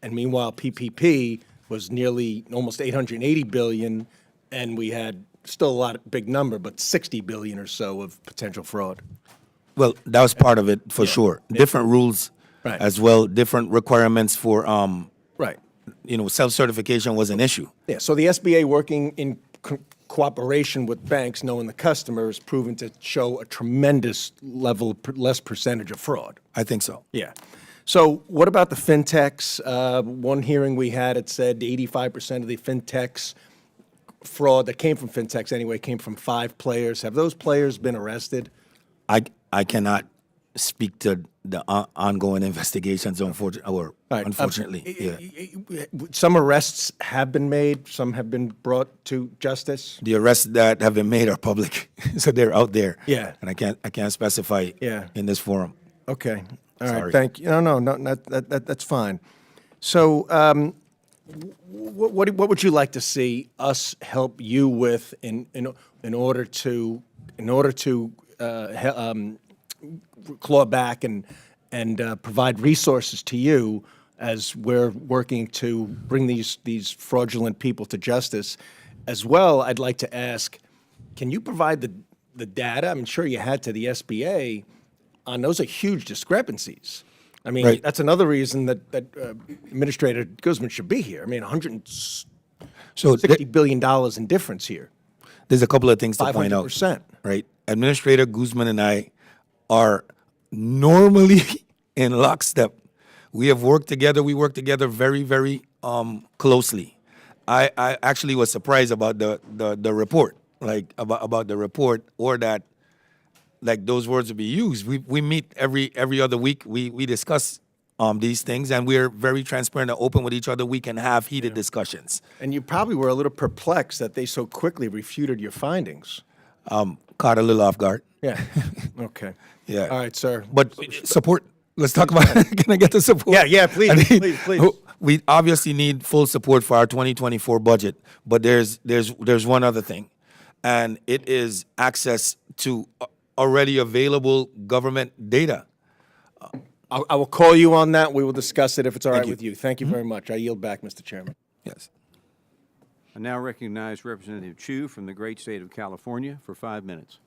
And meanwhile, PPP was nearly almost 880 billion, and we had still a big number, but 60 billion or so of potential fraud. Well, that was part of it for sure. Different rules Right. as well, different requirements for, Right. self-certification was an issue. Yeah, so the SBA working in cooperation with banks, knowing the customer, is proven to show a tremendous level, less percentage of fraud. I think so. Yeah. So what about the fintechs? One hearing we had, it said 85% of the fintechs fraud that came from fintechs anyway came from 5 players. Have those players been arrested? I cannot speak to the ongoing investigations, unfortunately. Yeah. Some arrests have been made. Some have been brought to justice. The arrests that have been made are public, so they're out there. Yeah. And I can't specify Yeah. in this forum. Okay. All right. Sorry. Thank you. No, that's fine. So, what would you like to see us help you with in order to claw back and provide resources to you as we're working to bring these fraudulent people to justice? As well, I'd like to ask, can you provide the data? I'm sure you had to the SBA on those are huge discrepancies. I mean, Right. that's another reason that Administrator Guzman should be here. I mean, $160 So billion in difference here. there's a couple of things to point out. 500%. Right? Administrator Guzman and I are normally in lockstep. We have worked together. We work together very, very closely. I actually was surprised about the report, like about the report, or that like those words would be used. We meet every other week. We discuss these things, and we're very transparent and open with each other. We can have heated discussions. And you probably were a little perplexed that they so quickly refuted your findings. Caught a little off guard. Yeah. Okay. Yeah. All right, sir. But support. Let's talk about. Can I get the support? Yeah, please, I mean, please. We obviously need full support for our 2024 budget, but there's one other thing, and it is access to already available government data. I will call you on that. We will discuss it if it's all right you. with you. Thank you very much. I yield back, Mr. Chairman. Yes. I now recognize Representative Chu from the great state of California for 5 minutes.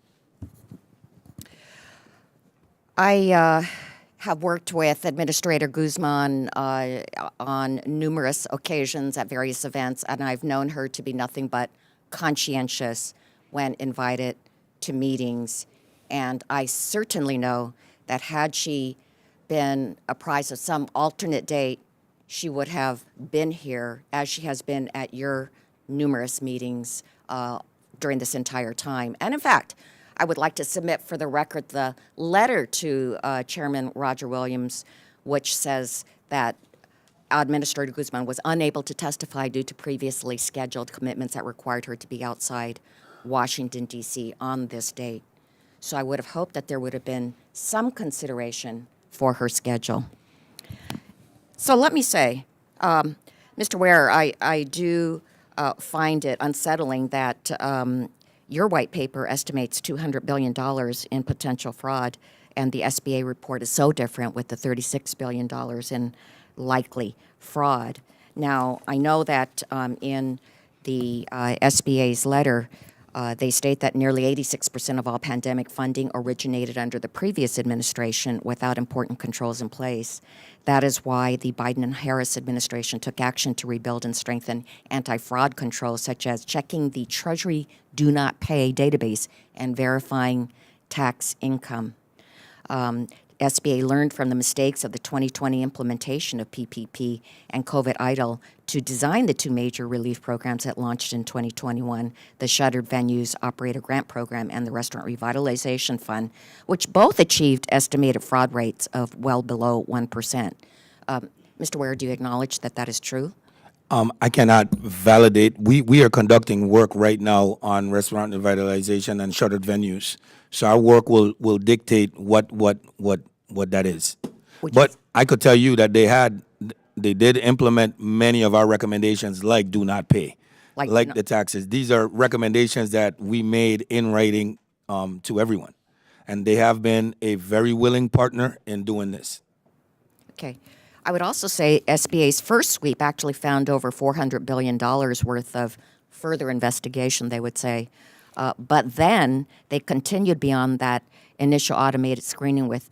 I have worked with Administrator Guzman on numerous occasions at various events, and I've known her to be nothing but conscientious when invited to meetings. And I certainly know that had she been apprised of some alternate date, she would have been here, as she has been at your numerous meetings during this entire time. And in fact, I would like to submit for the record the letter to Chairman Roger Williams, which says that Administrator Guzman was unable to testify due to previously scheduled commitments that required her to be outside Washington, D.C. on this date. So I would have hoped that there would have been some consideration for her schedule. So let me say, Mr. Ware, I do find it unsettling that your white paper estimates $200 billion in potential fraud, and the SBA report is so different with the $36 billion in likely fraud. Now, I know that in the SBA's letter, they state that nearly 86% of all pandemic funding originated under the previous administration without important controls in place. That is why the Biden and Harris administration took action to rebuild and strengthen anti-fraud controls, such as checking the Treasury Do Not Pay database and verifying tax income. SBA learned from the mistakes of the 2020 implementation of PPP and COVID EIDL to design the two major relief programs that launched in 2021, the Shuttered Venues Operator Grant Program and the Restaurant Revitalization Fund, which both achieved estimated fraud rates of well below 1%. Mr. Ware, do you acknowledge that that is true? I cannot validate. We are conducting work right now on restaurant revitalization and shuttered venues. So our work will dictate what that is. But I could tell you that they did implement many of our recommendations, like do not pay, like the taxes. These are recommendations that we made in writing to everyone, and they have been a very willing partner in doing this. Okay. I would also say SBA's first sweep actually found over $400 billion worth of further investigation, they would say. But then they continued beyond that initial automated screening with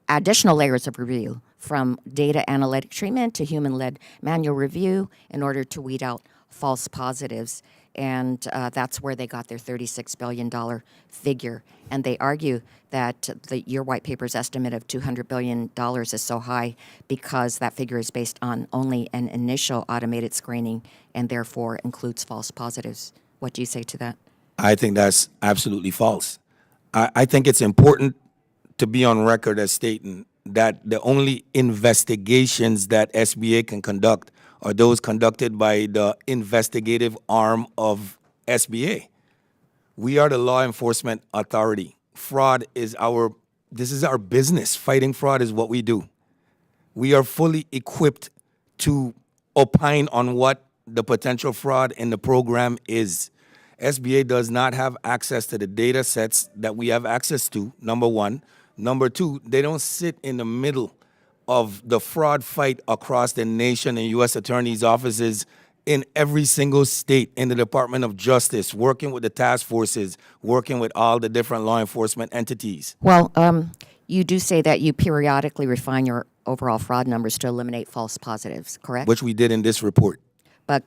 additional layers of review, from data analytic treatment to human-led manual review, in order to weed out false positives. And that's where they got their $36 billion figure. And they argue that your white paper's estimate of $200 billion is so high because that figure is based on only an initial automated screening and therefore includes false positives. What do you say to that? I think that's absolutely false. I think it's important to be on record as stating that the only investigations that SBA can conduct are those conducted by the investigative arm of SBA. We are the law enforcement authority. Fraud is this is our business. Fighting fraud is what we do. We are fully equipped to opine on what the potential fraud in the program is. SBA does not have access to the data sets that we have access to, number one. Number two, they don't sit in the middle of the fraud fight across the nation in U.S. attorneys' offices in every single state, in the Department of Justice, working with the task forces, working with all the different law enforcement entities. Well, you do say that you periodically refine your overall fraud numbers to eliminate false positives, correct? Which we did in this report. But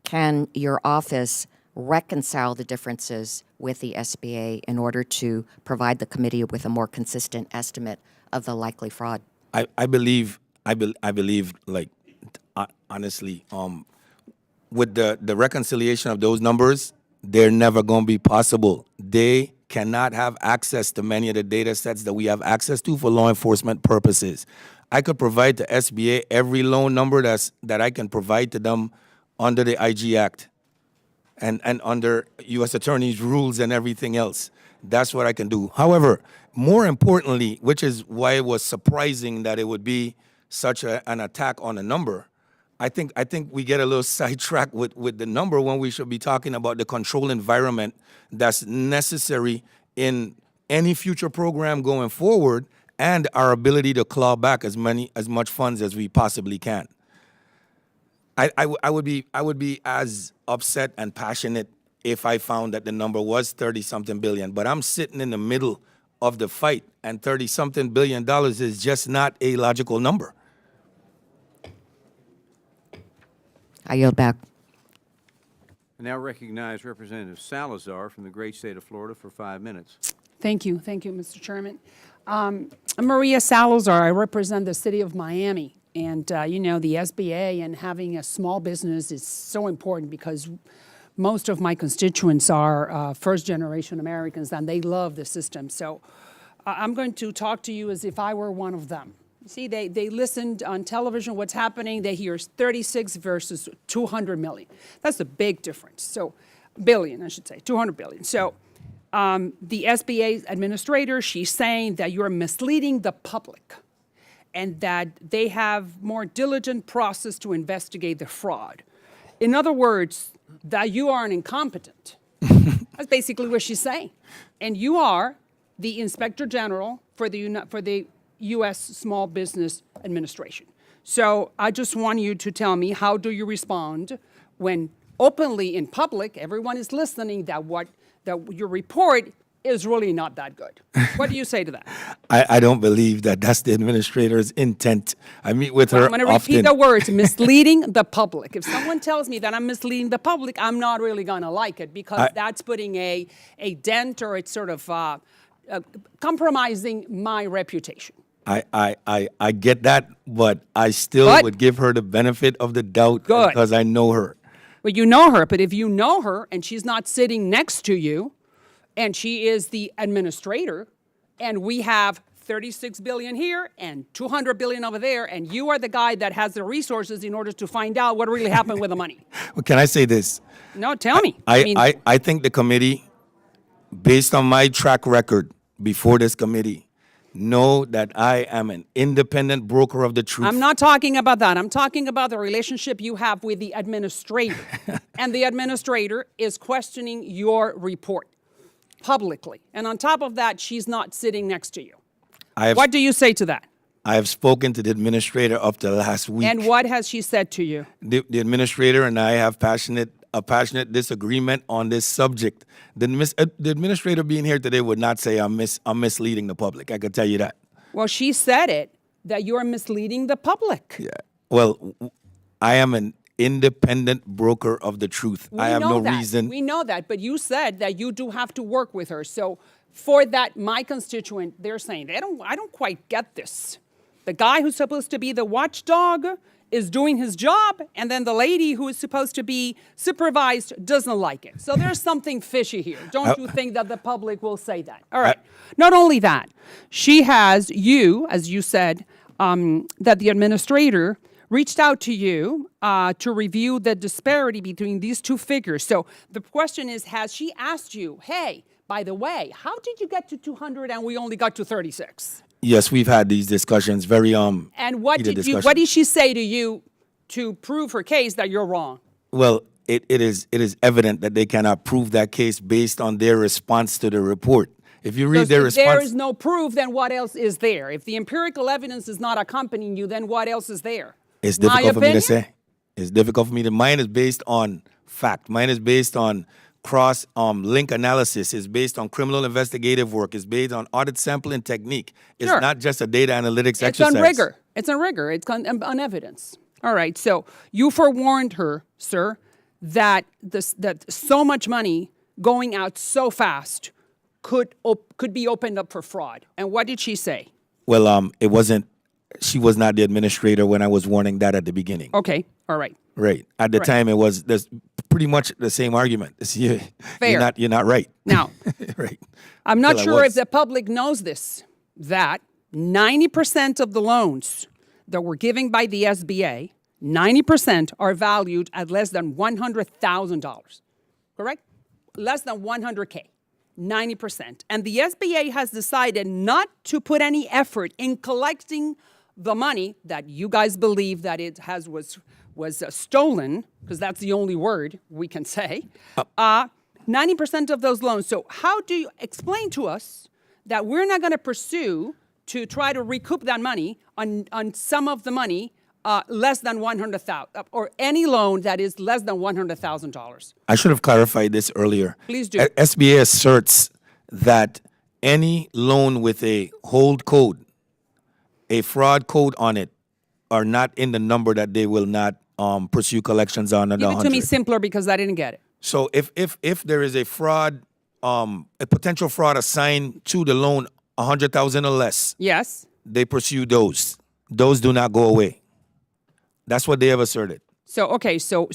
can your office reconcile the differences with the SBA in order to provide the committee with a more consistent estimate of the likely fraud? I believe, like, honestly, with the reconciliation of those numbers, they're never going to be possible. They cannot have access to many of the data sets that we have access to for law enforcement purposes. I could provide to SBA every loan number that I can provide to them under the IG Act and under U.S. Attorney's rules and everything else. That's what I can do. However, more importantly, which is why it was surprising that it would be such an attack on a number, I think we get a little sidetracked with the number when we should be talking about the control environment that's necessary in any future program going forward and our ability to claw back as much funds as we possibly can. I would be as upset and passionate if I found that the number was 30-something billion, but I'm sitting in the middle of the fight, and $30-something billion is just not a logical number. I yield back. I now recognize Representative Salazar from the great state of Florida for 5 minutes. Thank you, Mr. Chairman. I'm Maria Salazar. I represent the city of Miami. And, you know, the SBA and having a small business is so important because most of my constituents are first-generation Americans, and they love the system. So I'm going to talk to you as if I were one of them. See, they listened on television what's happening. They hear 36 versus 200 million. That's a big difference. So, billion, I should say, 200 billion. So the SBA administrator, she's saying that you're misleading the public and that they have more diligent process to investigate the fraud. In other words, that you are an incompetent. That's basically what she's saying. And you are the Inspector General for the U.S. Small Business Administration. So I just want you to tell me, how do you respond when openly in public, everyone is listening, that your report is really not that good? What do you say to that? I don't believe that that's the administrator's intent. I meet with her I'm going to often. repeat the words, misleading the public. If someone tells me that I'm misleading the public, I'm not really going to like it because that's putting a dent, or it's sort of compromising my reputation. I get that, but I still would give her the benefit of the doubt because I know her. Well, you know her, but if you know her and she's not sitting next to you and she is the administrator and we have 36 billion here and 200 billion over there, and you are the guy that has the resources in order to find out what really happened with the money. Well, can I say this? No, tell me. I think the committee, based on my track record before this committee, know that I am an independent broker of the truth. I'm not talking about that. I'm talking about the relationship you have with the administrator. And the administrator is questioning your report. publicly. And on top of that, she's not sitting next to you. I have, What do you say to that? I have spoken to the administrator up to last week. And what has she said to you? The administrator and I have a passionate disagreement on this subject. The administrator being here today would not say I'm misleading the public. I could tell you that. Well, she said it, that you are misleading the public. Yeah. Well, I am an independent broker of the truth. I have no reason. We know that, but you said that you do have to work with her. So for that, my constituent, they're saying, I don't quite get this. The guy who's supposed to be the watchdog is doing his job, and then the lady who is supposed to be supervised doesn't like it. So there's something fishy here. Don't you think that the public will say that? All right. Not only that, she has you, as you said, that the administrator reached out to you to review the disparity between these two figures. So the question is, has she asked you, hey, by the way, how did you get to 200 and we only got to 36? Yes, we've had these discussions. Very And what heated did what did she say to you to prove her case that you're wrong? Well, it is evident that they cannot prove that case based on their response to the report. If you read their If there response, is no proof, then what else is there? If the empirical evidence is not accompanying you, then what else is there? it's My difficult for me to opinion? say. It's difficult for me to. Mine is based on fact. Mine is based on cross link analysis. It's based on criminal investigative work. It's based on audit sampling technique. It's Sure. not just a data analytics It's exercise. on rigor. It's on rigor. It's on evidence. All right. So you forewarned her, sir, that that so much money going out so fast could be opened up for fraud. And what did she say? Well, it wasn't. She was not the administrator when I was warning that at the beginning. Okay. All right. Right. At the Right. time, it was pretty much the same argument. Fair. You're not right. Now, Right. I'm not Well, I sure if was. the public knows this, that 90% of the loans that were given by the SBA, 90% are valued at less than $100,000. Correct? Less than 100K. 90%. And the SBA has decided not to put any effort in collecting the money that you guys believe that it was stolen, because that's the only word we can say. 90% of those loans. So how do you explain to us that we're not going to pursue to try to recoup that money on some of the money less than $100,000, or any loan that is less than $100,000? I should have clarified this earlier. Please do. SBA asserts that any loan with a hold code, a fraud code on it, are not in the number that they will not pursue collections on under Give it 100. to me simpler because I didn't get it. So if there is a fraud, a potential fraud assigned to the loan 100,000 or less, Yes. they pursue those. Those do not go away. That's what they have asserted. So okay, so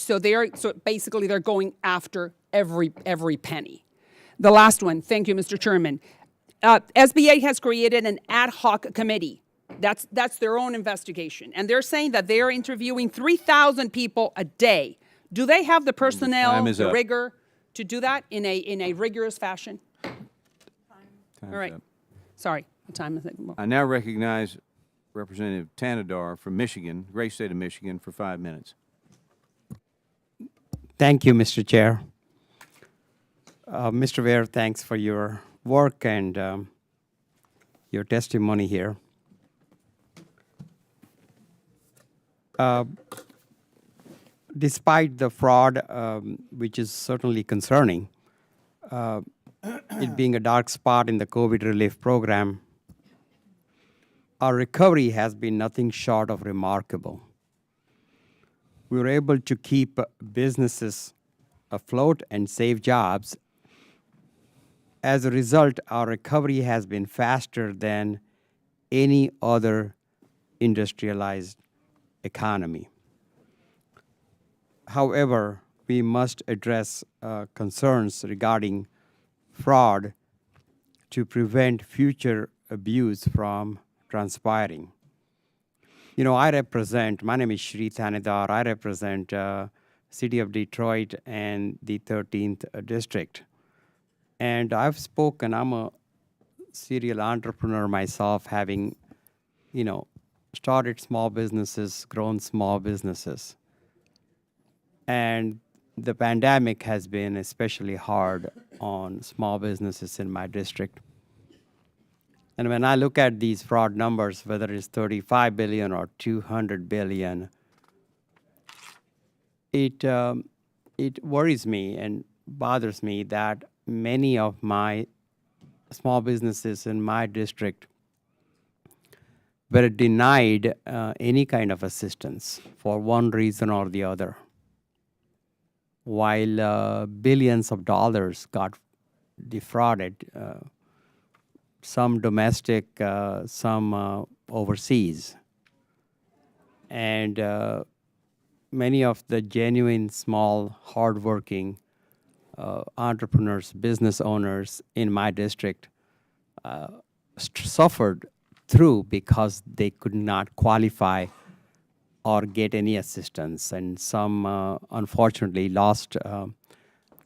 basically they're going after every penny. The last one, thank you, Mr. Chairman. SBA has created an ad hoc committee. That's their own investigation, and they're saying that they are interviewing 3,000 people a day. Do they have the personnel, Time is the up. rigor to do that in a rigorous fashion? All right. up. Sorry, the time is up. I now recognize Representative Tanadar from Michigan, great state of Michigan, for 5 minutes. Thank you, Mr. Chair. Mr. Ware, thanks for your work and your testimony here. Despite the fraud, which is certainly concerning, it being a dark spot in the COVID relief program, our recovery has been nothing short of remarkable. We were able to keep businesses afloat and save jobs. As a result, our recovery has been faster than any other industrialized economy. However, we must address concerns regarding fraud to prevent future abuse from transpiring. You know, my name is Shri Thanedar. I represent City of Detroit and the 13th District. And I've spoken, I'm a serial entrepreneur myself, having, started small businesses, grown small businesses. And the pandemic has been especially hard on small businesses in my district. And when I look at these fraud numbers, whether it's 35 billion or 200 billion, it worries me and bothers me that many of my small businesses in my district were denied any kind of assistance for one reason or the other, while billions of dollars got defrauded, some domestic, some overseas. And many of the genuine, small, hardworking entrepreneurs, business owners in my district suffered through because they could not qualify or get any assistance, and some unfortunately lost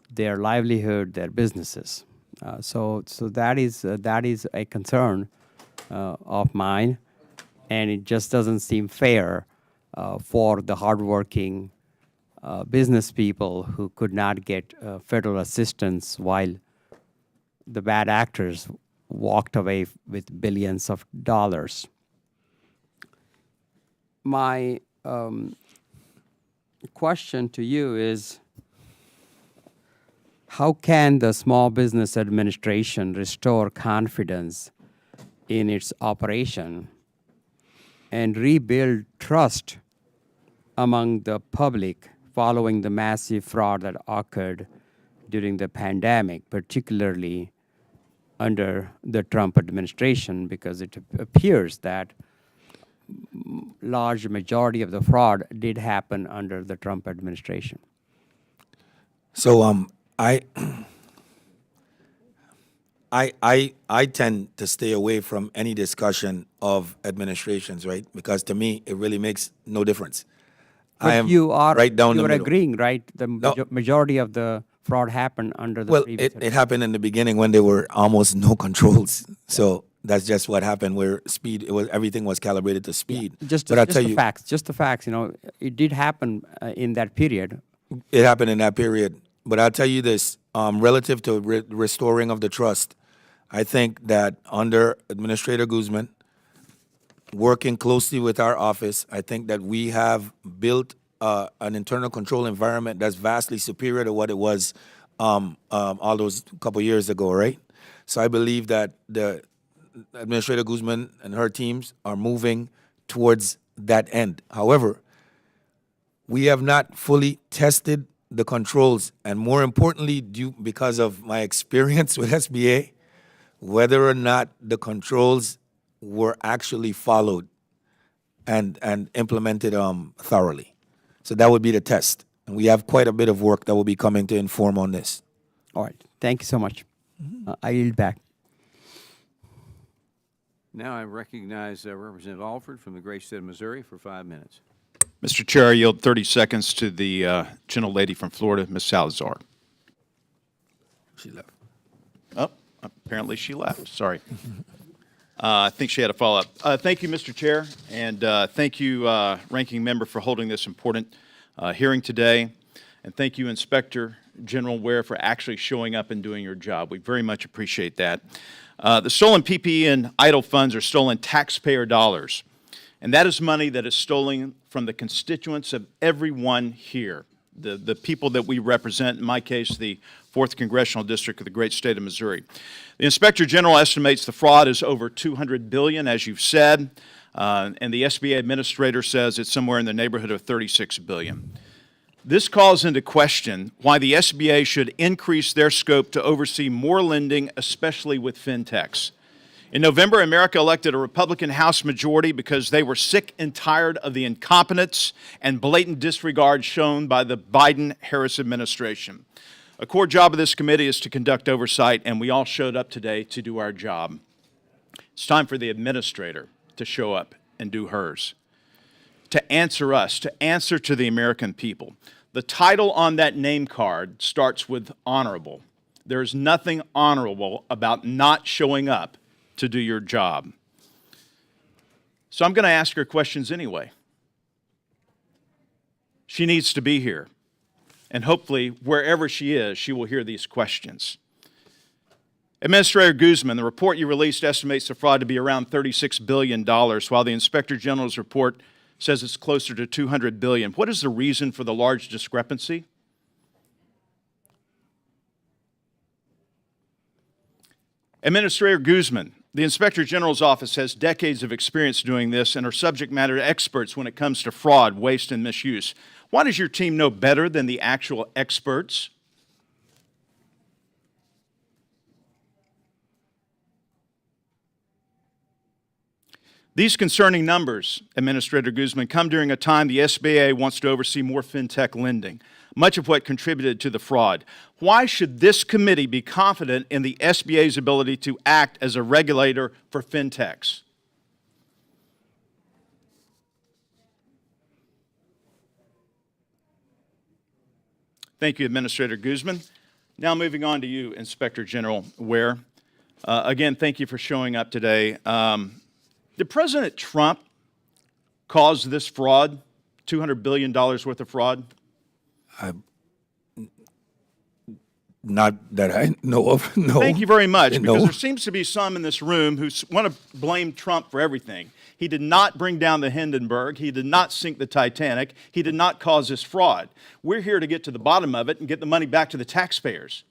their livelihood, their businesses. So that is a concern of mine, and it just doesn't seem fair for the hardworking business people who could not get federal assistance while the bad actors walked away with billions of dollars. My question to you is, how can the Small Business Administration restore confidence in its operation and rebuild trust among the public following the massive fraud that occurred during the pandemic, particularly under the Trump administration, because it appears that large majority of the fraud did happen under the Trump administration? So I tend to stay away from any discussion of administrations, right? Because to me, it really makes no difference. I am you are right down you the are middle. agreeing, right? The No. majority of the fraud happened under the Well, previous it happened in the beginning when there were almost no controls. So that's just what happened. Where everything was calibrated to speed. But I'll tell you, just the facts. You know, it did happen in that period. it happened in that period. But I'll tell you this, relative to restoring of the trust, I think that under Administrator Guzman, working closely with our office, I think that we have built an internal control environment that's vastly superior to what it was all those couple years ago, right? So I believe that the Administrator Guzman and her teams are moving towards that end. However, we have not fully tested the controls, and more importantly, because of my experience with SBA, whether or not the controls were actually followed and implemented thoroughly. So that would be the test. And we have quite a bit of work that will be coming to inform on this. All right. Thank you so much. I yield back. Now I recognize Representative Alford from the great state of Missouri for 5 minutes. Mr. Chair, I yield 30 seconds to the gentlelady from Florida, Ms. Salazar. She left. Oh, apparently she left. Sorry. I think she had a follow-up. Thank you, Mr. Chair, and thank you, Ranking Member, for holding this important hearing today. And thank you, Inspector General Ware, for actually showing up and doing your job. We very much appreciate that. The stolen PPE and idle funds are stolen taxpayer dollars. And that is money that is stolen from the constituents of everyone here, the people that we represent, in my case, the 4th Congressional District of the great state of Missouri. The Inspector General estimates the fraud is over $200 billion, as you've said, and the SBA Administrator says it's somewhere in the neighborhood of $36 billion. This calls into question why the SBA should increase their scope to oversee more lending, especially with fintechs. In November, America elected a Republican House majority because they were sick and tired of the incompetence and blatant disregard shown by the Biden-Harris administration. A core job of this committee is to conduct oversight, and we all showed up today to do our job. It's time for the administrator to show up and do hers, to answer us, to answer to the American people. The title on that name card starts with honorable. There is nothing honorable about not showing up to do your job. So I'm going to ask her questions anyway. She needs to be here. And hopefully, wherever she is, she will hear these questions. Administrator Guzman, the report you released estimates the fraud to be around $36 billion, while the Inspector General's report says it's closer to $200 billion. What is the reason for the large discrepancy? Administrator Guzman, the Inspector General's office has decades of experience doing this and are subject matter experts when it comes to fraud, waste, and misuse. Why does your team know better than the actual experts? These concerning numbers, Administrator Guzman, come during a time the SBA wants to oversee more fintech lending, much of what contributed to the fraud. Why should this committee be confident in the SBA's ability to act as a regulator for fintechs? Thank you, Administrator Guzman. Now moving on to you, Inspector General Ware. Again, thank you for showing up today. Did President Trump cause this fraud, $200 billion worth of fraud? Not that I know of, no. Thank you very much, No. because there seems to be some in this room who want to blame Trump for everything. He did not bring down the Hindenburg. He did not sink the Titanic. He did not cause this fraud. We're here to get to the bottom of it and get the money back to the taxpayers.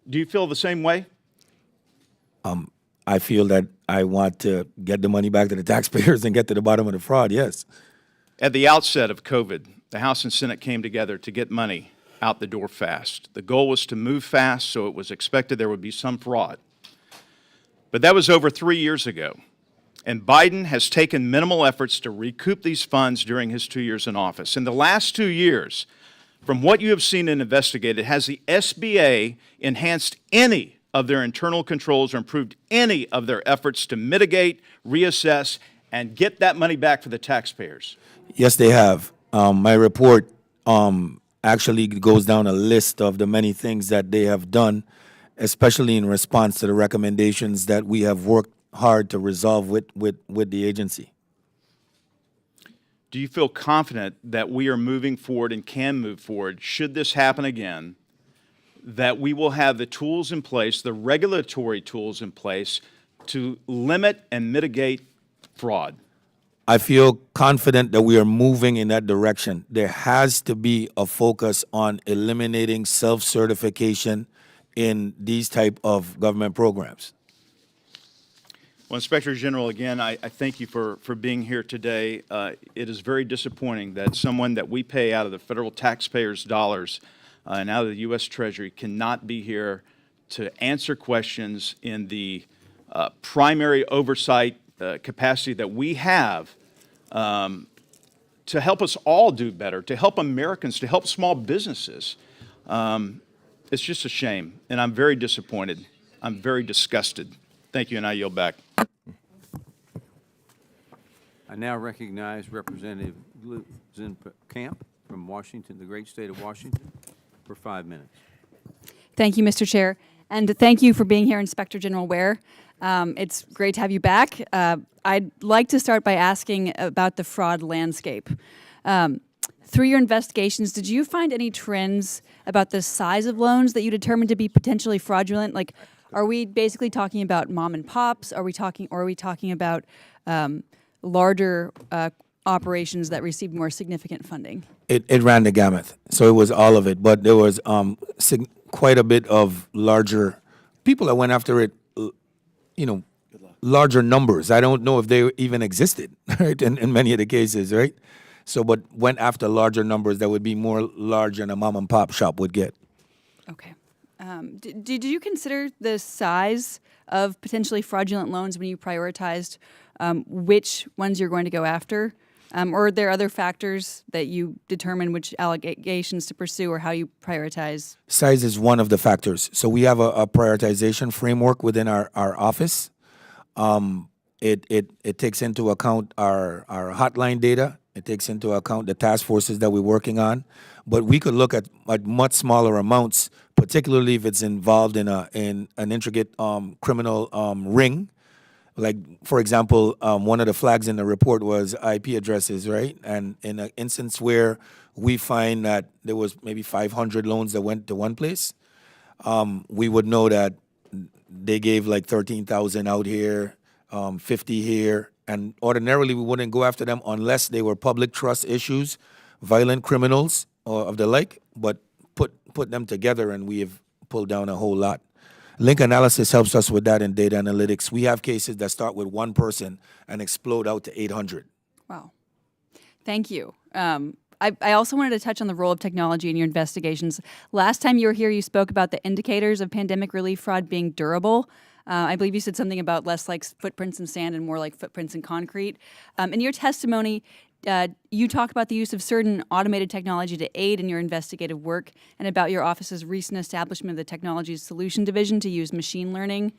Do you feel the same way? I feel that I want to get the money back to the taxpayers and get to the bottom of the fraud, yes. At the outset of COVID, the House and Senate came together to get money out the door fast. The goal was to move fast, so it was expected there would be some fraud. But that was over 3 years ago, and Biden has taken minimal efforts to recoup these funds during his 2 years in office. In the last 2 years, from what you have seen and investigated, has the SBA enhanced any of their internal controls or improved any of their efforts to mitigate, reassess, and get that money back for the taxpayers? Yes, they have. My report actually goes down a list of the many things that they have done, especially in response to the recommendations that we have worked hard to resolve with the agency. Do you feel confident that we are moving forward and can move forward, should this happen again, that we will have the tools in place, the regulatory tools in place, to limit and mitigate fraud? I feel confident that we are moving in that direction. There has to be a focus on eliminating self-certification in these type of government programs. Well, Inspector General, again, I thank you for being here today. It is very disappointing that someone that we pay out of the federal taxpayers' dollars and out of the U.S. Treasury cannot be here to answer questions in the primary oversight capacity that we have to help us all do better, to help Americans, to help small businesses. It's just a shame, and I'm very disappointed. I'm very disgusted. Thank you, and I yield back. I now recognize Representative Camp from Washington, the great state of Washington, for 5 minutes. Thank you, Mr. Chair, and thank you for being here, Inspector General Ware. It's great to have you back. I'd like to start by asking about the fraud landscape. Through your investigations, did you find any trends about the size of loans that you determined to be potentially fraudulent? Like, are we basically talking about mom and pops? Are we talking about larger operations that received more significant funding? It ran the gamut, so it was all of it. But there was quite a bit of larger people that went after it. Larger numbers. I don't know if they even existed, right? In many of the cases, right? So, but went after larger numbers that would be more large than a mom and pop shop would get. Okay. Did you consider the size of potentially fraudulent loans when you prioritized which ones you're going to go after? Or are there other factors that you determine which allegations to pursue or how you prioritize? Size is one of the factors. So we have a prioritization framework within our office. It takes into account our hotline data. It takes into account the task forces that we're working on. But we could look at much smaller amounts, particularly if it's involved in an intricate criminal ring. Like, for example, one of the flags in the report was IP addresses, right? And in an instance where we find that there was maybe 500 loans that went to one place, we would know that they gave like 13,000 out here, 50 here, and ordinarily we wouldn't go after them unless they were public trust issues, violent criminals or of the like, but put them together and we have pulled down a whole lot. Link analysis helps us with that in data analytics. We have cases that start with one person and explode out to 800. Wow. Thank you. I also wanted to touch on the role of technology in your investigations. Last time you were here, you spoke about the indicators of pandemic relief fraud being durable. I believe you said something about less like footprints in sand and more like footprints in concrete. In your testimony, you talk about the use of certain automated technology to aid in your investigative work and about your office's recent establishment of the Technology Solution Division to use machine learning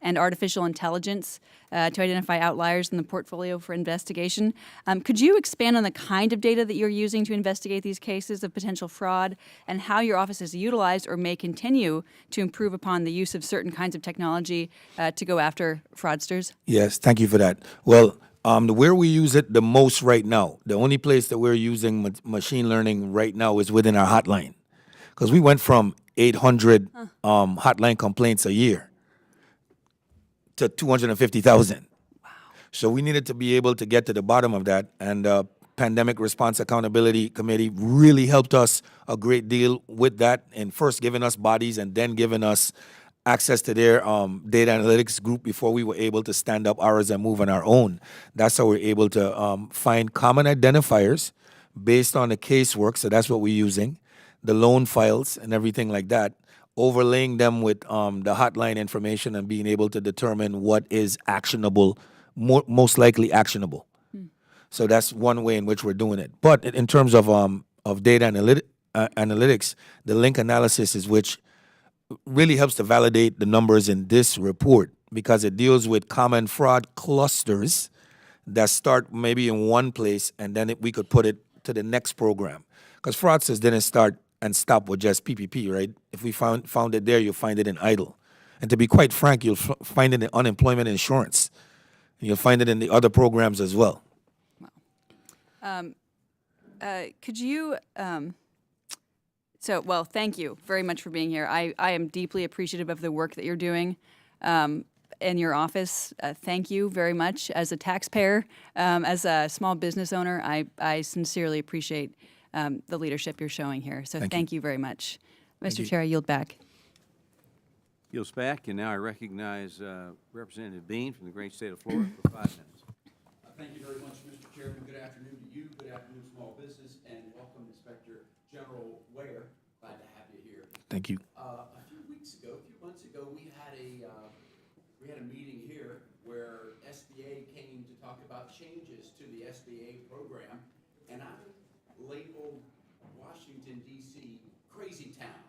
and artificial intelligence to identify outliers in the portfolio for investigation. Could you expand on the kind of data that you're using to investigate these cases of potential fraud and how your office has utilized or may continue to improve upon the use of certain kinds of technology to go after fraudsters? Yes, thank you for that. Well, where we use it the most right now, the only place that we're using machine learning right now is within our hotline. Because we went from 800 hotline complaints a year to 250,000. Wow. So we needed to be able to get to the bottom of that. And Pandemic Response Accountability Committee really helped us a great deal with that, and first giving us bodies and then giving us access to their data analytics group before we were able to stand up ours and move on our own. That's how we're able to find common identifiers based on the casework. So that's what we're using, the loan files and everything like that, overlaying them with the hotline information and being able to determine what is actionable, most likely actionable. So that's one way in which we're doing it. But in terms of data analytics, the link analysis is which really helps to validate the numbers in this report because it deals with common fraud clusters that start maybe in one place and then we could put it to the next program. Because fraudsters didn't start and stop with just PPP, right? If we found it there, you'll find it in EIDL. And to be quite frank, you'll find it in unemployment insurance. And you'll find it in the other programs as well. Wow. Could you, well, thank you very much for being here. I am deeply appreciative of the work that you're doing in your office. Thank you very much. As a taxpayer, as a small business owner, I sincerely appreciate the leadership you're showing here. So thank you very much. Mr. Chair, I yield back. Yields back, and now I recognize Representative Bean from the great state of Florida for 5 minutes. Thank you very much, Mr. Chairman. Good afternoon to you. Good afternoon, small business, and welcome, Inspector General Ware. Glad to have you here. Thank you. A few months ago, we had a meeting here where SBA came to talk about changes to the SBA program, and I labeled Washington, D.C. Crazy Town,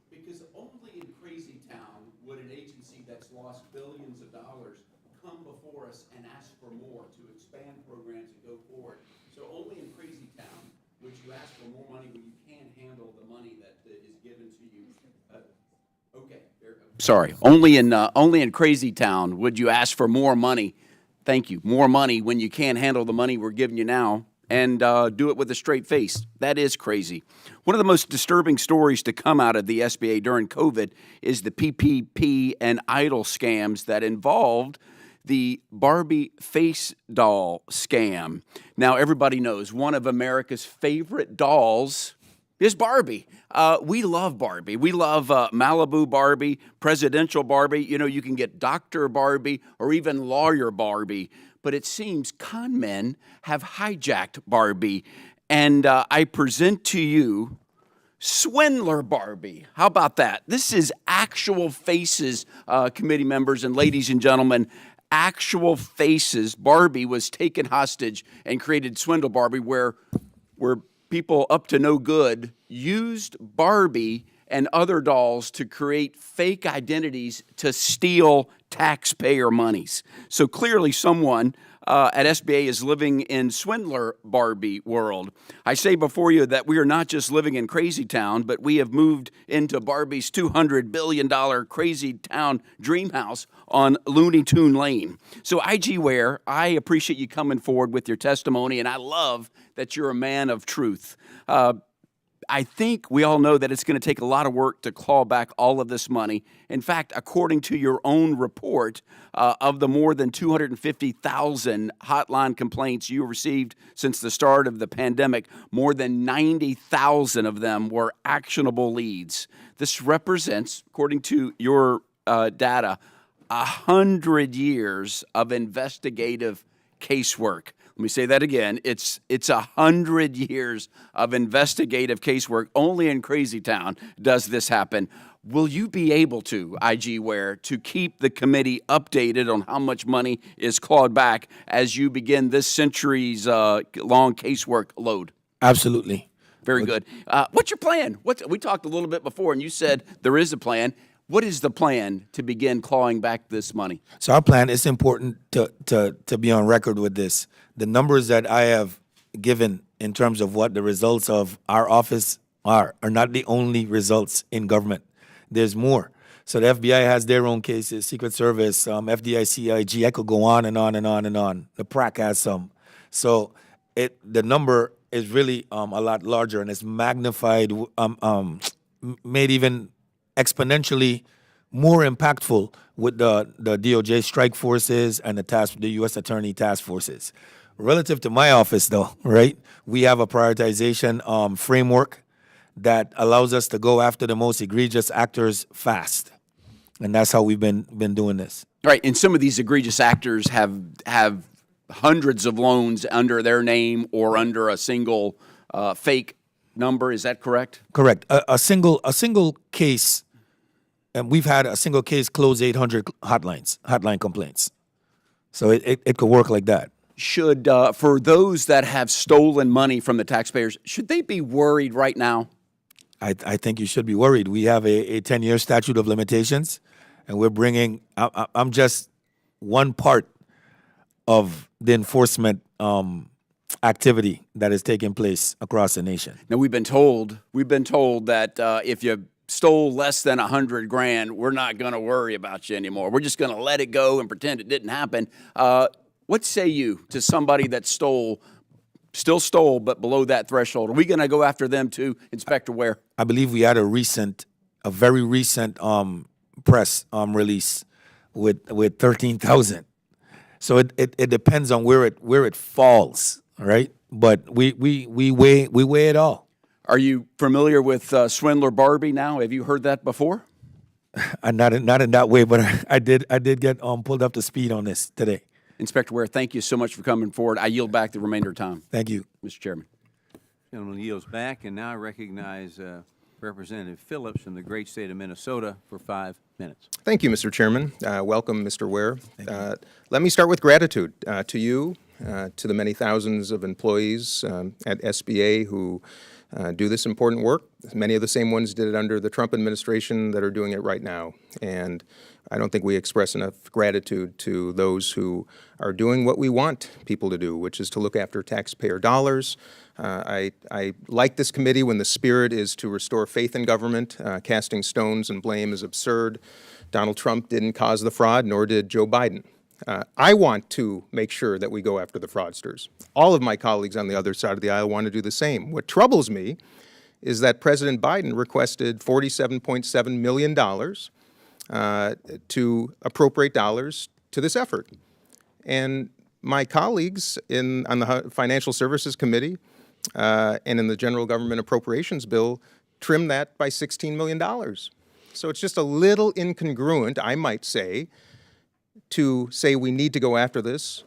because only in Crazy Town would an agency that's lost billions of dollars come before us and ask for more to expand programs and go forward. So only in Crazy Town would you ask for more money when you can't handle the money that is given to you. Sorry, only in Crazy Town would you ask for more money. Thank you, more money when you can't handle the money we're giving you now, and do it with a straight face. That is crazy. One of the most disturbing stories to come out of the SBA during COVID is the PPP and EIDL scams that involved the Barbie face doll scam. Now, everybody knows one of America's favorite dolls is Barbie. We love Barbie. We love Malibu Barbie, Presidential Barbie. You know, you can get Dr. Barbie or even Lawyer Barbie. But it seems con men have hijacked Barbie. And I present to you Swindler Barbie. How about that? This is actual faces, committee members and ladies and gentlemen, actual faces. Barbie was taken hostage and created Swindle Barbie, where people up to no good used Barbie and other dolls to create fake identities to steal taxpayer monies. So clearly someone at SBA is living in Swindler Barbie world. I say before you that we are not just living in Crazy Town, but we have moved into Barbie's $200 billion Crazy Town dream house on Looney Tune Lane. So IG Ware, I appreciate you coming forward with your testimony, and I love that you're a man of truth. I think we all know that it's going to take a lot of work to claw back all of this money. In fact, according to your own report, of the more than 250,000 hotline complaints you received since the start of the pandemic, more than 90,000 of them were actionable leads. This represents, according to your data, 100 years of investigative casework. Let me say that again. It's 100 years of investigative casework. Only in Crazy Town does this happen. Will you be able to, IG Ware, to keep the committee updated on how much money is clawed back as you begin this centuries long casework load? Absolutely. Very good. What's your plan? We talked a little bit before, and you said there is a plan. What is the plan to begin clawing back this money? So our plan, it's important to be on record with this. The numbers that I have given in terms of what the results of our office are not the only results in government. There's more. So the FBI has their own cases, Secret Service, FDIC, OIG, I could go on and on and on and on. The PRAC has some. So the number is really a lot larger, and it's magnified, made even exponentially more impactful with the DOJ strike forces and the U.S. Attorney task forces. Relative to my office, though, right, we have a prioritization framework that allows us to go after the most egregious actors fast, and that's how we've been doing this. Right, and some of these egregious actors have hundreds of loans under their name or under a single fake number. Is that correct? Correct. A single case, and we've had a single case close 800 hotline complaints. So it could work like that. Should, for those that have stolen money from the taxpayers, should they be worried right now? I think you should be worried. We have a 10-year statute of limitations, and we're bringing, I'm just one part of the enforcement activity that is taking place across the nation. Now, we've been told that if you stole less than $100,000, we're not going to worry about you anymore. We're just going to let it go and pretend it didn't happen. What say you to somebody that still stole, but below that threshold? Are we going to go after them too, Inspector Ware? I believe we had a very recent press release with 13,000. So it depends on where it falls, right? But we weigh it all. Are you familiar with Swindler Barbie now? Have you heard that before? Not in that way, but I did get pulled up to speed on this today. Inspector Ware, thank you so much for coming forward. I yield back the remainder of time. Thank you, Mr. Chairman. Gentleman yields back, and now I recognize Representative Phillips from the great state of Minnesota for 5 minutes. Thank you, Mr. Chairman. Welcome, Mr. Ware. Let me start with gratitude to you, to the many thousands of employees at SBA who do this important work. Many of the same ones did it under the Trump administration that are doing it right now. And I don't think we express enough gratitude to those who are doing what we want people to do, which is to look after taxpayer dollars. I like this committee when the spirit is to restore faith in government. Casting stones and blame is absurd. Donald Trump didn't cause the fraud, nor did Joe Biden. I want to make sure that we go after the fraudsters. All of my colleagues on the other side of the aisle want to do the same. What troubles me is that President Biden requested $47.7 million to appropriate dollars to this effort. And my colleagues on the Financial Services Committee and in the General Government Appropriations Bill trimmed that by $16 million. So it's just a little incongruent, I might say, to say we need to go after this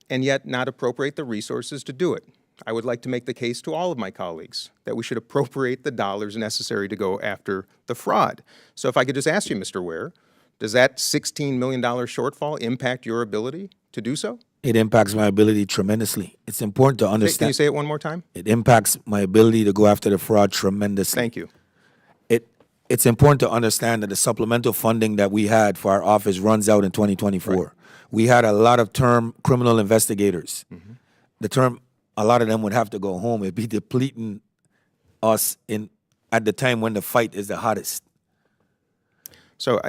and yet not appropriate the resources to do it. I would like to make the case to all of my colleagues that we should appropriate the dollars necessary to go after the fraud. So if I could just ask you, Mr. Ware, does that $16 million shortfall impact your ability to do so? It impacts my ability tremendously. It's important to understand. Can you say it one more time? It impacts my ability to go after the fraud tremendously. Thank you. It's important to understand that the supplemental funding that we had for our office runs out in 2024. Right. We had a lot of term criminal investigators. Mm-hmm. A lot of them would have to go home. It'd be depleting us at the time when the fight is the hottest. So,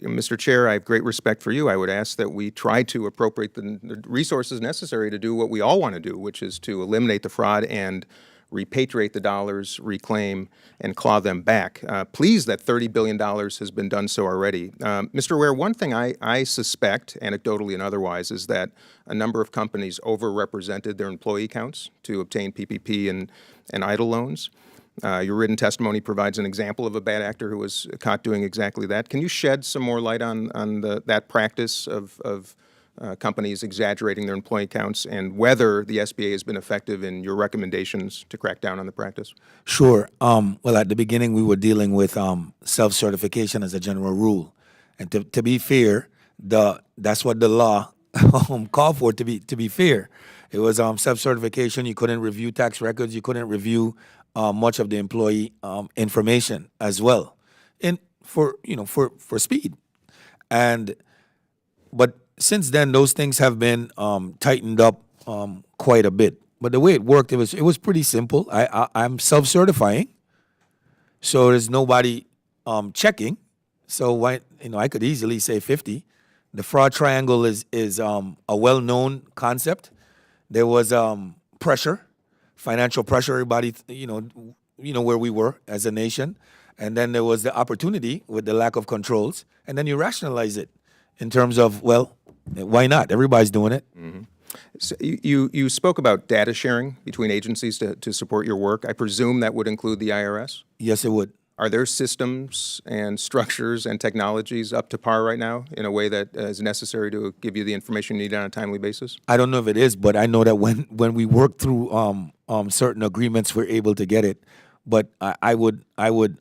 Mr. Chair, I have great respect for you. I would ask that we try to appropriate the resources necessary to do what we all want to do, which is to eliminate the fraud and repatriate the dollars, reclaim, and claw them back. Pleased that $30 billion has been done so already. Mr. Ware, one thing I suspect, anecdotally and otherwise, is that a number of companies overrepresented their employee counts to obtain PPP and EIDL loans. Your written testimony provides an example of a bad actor who was caught doing exactly that. Can you shed some more light on that practice of companies exaggerating their employee counts, and whether the SBA has been effective in your recommendations to crack down on the practice? Sure. Well, at the beginning, we were dealing with self-certification as a general rule, and to be fair, that's what the law called for. To be fair, it was self-certification. You couldn't review tax records. You couldn't review much of the employee information as well, and for speed, but since then those things have been tightened up quite a bit. But the way it worked, it was pretty simple. I'm self-certifying, so there's nobody checking. So I could easily say 50. The fraud triangle is a well-known concept. There was pressure. Financial pressure, everybody, where we were as a nation. And then there was the opportunity with the lack of controls. And then you rationalize it in terms of, well, why not? Everybody's doing it. Mm-hmm. So you spoke about data sharing between agencies to support your work. I presume that would include the IRS? Yes, it would. Are there systems and structures and technologies up to par right now in a way that is necessary to give you the information you need on a timely basis? I don't know if it is, but I know that when we work through certain agreements, we're able to get it. But I would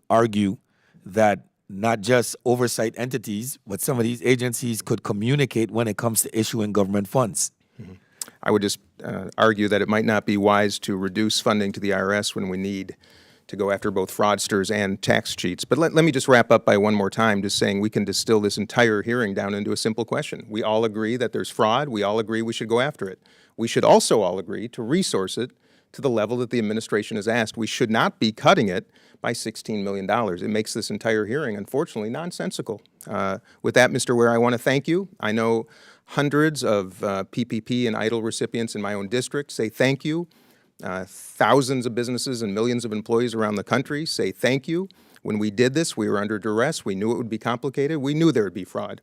argue that not just oversight entities, but some of these agencies could communicate when it comes to issuing government funds. Mm-hmm. I would just argue that it might not be wise to reduce funding to the IRS when we need to go after both fraudsters and tax cheats. But let me just wrap up by one more time just saying we can distill this entire hearing down into a simple question. We all agree that there's fraud. We all agree we should go after it. We should also all agree to resource it to the level that the administration has asked. We should not be cutting it by $16 million. It makes this entire hearing, unfortunately, nonsensical. With that, Mr. Ware, I want to thank you. I know hundreds of PPP and EIDL recipients in my own district say thank you. Thousands of businesses and millions of employees around the country say thank you. When we did this, we were under duress. We knew it would be complicated. We knew there would be fraud.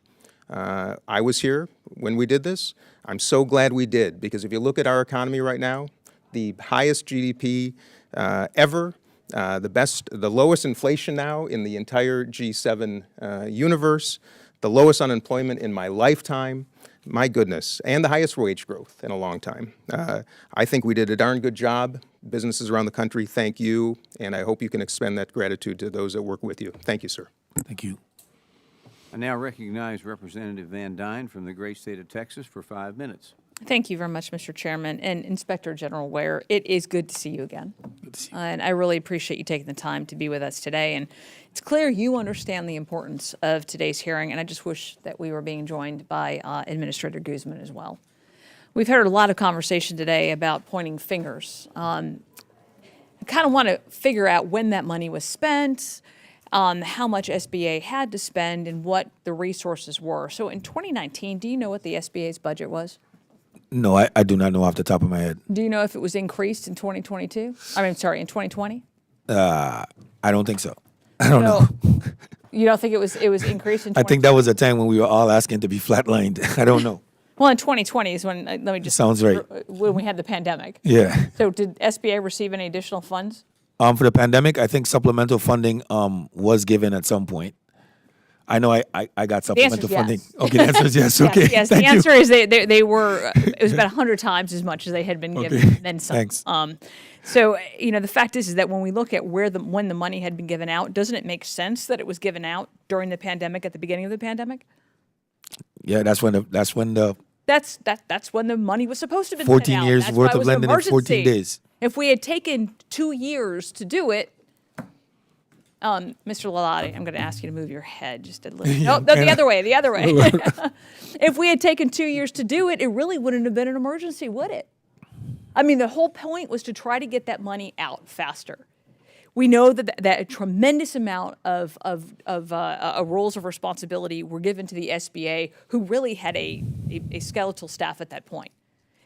I was here when we did this. I'm so glad we did, because if you look at our economy right now, the highest GDP ever, the lowest inflation now in the entire G7 universe, the lowest unemployment in my lifetime, my goodness, and the highest wage growth in a long time. I think we did a darn good job. Businesses around the country, thank you, and I hope you can extend that gratitude to those that work with you. Thank you, sir. Thank you. I now recognize Representative Van Dyne from the great state of Texas for 5 minutes. Thank you very much, Mr. Chairman. And Inspector General Ware, it is good to see you again. Good to see you. And I really appreciate you taking the time to be with us today. And it's clear you understand the importance of today's hearing, and I just wish that we were being joined by Administrator Guzman as well. We've heard a lot of conversation today about pointing fingers. I kind of want to figure out when that money was spent, how much SBA had to spend, and what the resources were. So in 2019, do you know what the SBA's budget was? No, I do not know off the top of my head. Do you know if it was increased in 2022? In 2020? I don't think so. I don't know. You don't think it was increased in 2020? I think that was a time when we were all asking to be flatlined. I don't know. Well, in 2020 is when, let me just... Sounds right. When we had the pandemic. Yeah. So did SBA receive any additional funds? For the pandemic, I think supplemental funding was given at some point. I know I got supplemental funding. Yes. Okay, the answer is yes. Okay. Yes, Thank the answer you. is they were, it was about 100 times as much as they had been given, then some. Thanks. So, the fact is that when we look at when the money had been given out, doesn't it make sense that it was given out during the pandemic, at the beginning of the pandemic? Yeah, that's when the That's when the money was supposed to have been 14 sent out. years That's worth why it of was lending in emergency. 14 days. If we had taken 2 years to do it, Mr. Lalati, I'm going to ask you to move your head just a little. No, the other way. If we had taken 2 years to do it, it really wouldn't have been an emergency, would it? The whole point was to try to get that money out faster. We know that a tremendous amount of roles of responsibility were given to the SBA, who really had a skeletal staff at that point.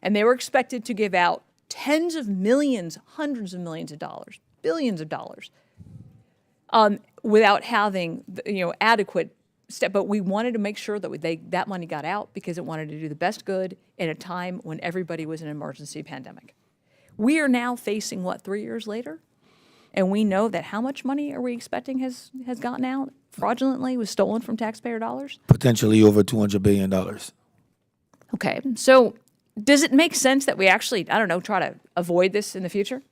And they were expected to give out tens of millions, hundreds of millions of dollars, billions of dollars, without having adequate step. But we wanted to make sure that that money got out because it wanted to do the best good in a time when everybody was in an emergency pandemic. We are now facing 3 years later, and we know that how much money are we expecting has gotten out fraudulently, was stolen from taxpayer dollars? Potentially over $200 billion. Okay, so does it make sense that we actually, try to avoid this in the future?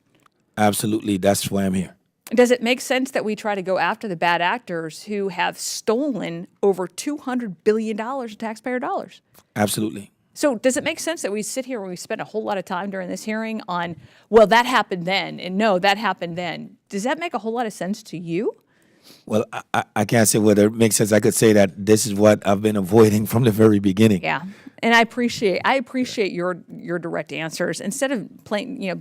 Absolutely. That's why I'm here. Does it make sense that we try to go after the bad actors who have stolen over $200 billion of taxpayer dollars? Absolutely. So does it make sense that we sit here and we spend a whole lot of time during this hearing on, well, that happened then, and no, that happened then? Does that make a whole lot of sense to you? Well, I can't say whether it makes sense. I could say that this is what I've been avoiding from the very beginning. Yeah, and I appreciate your direct answers. Instead of playing the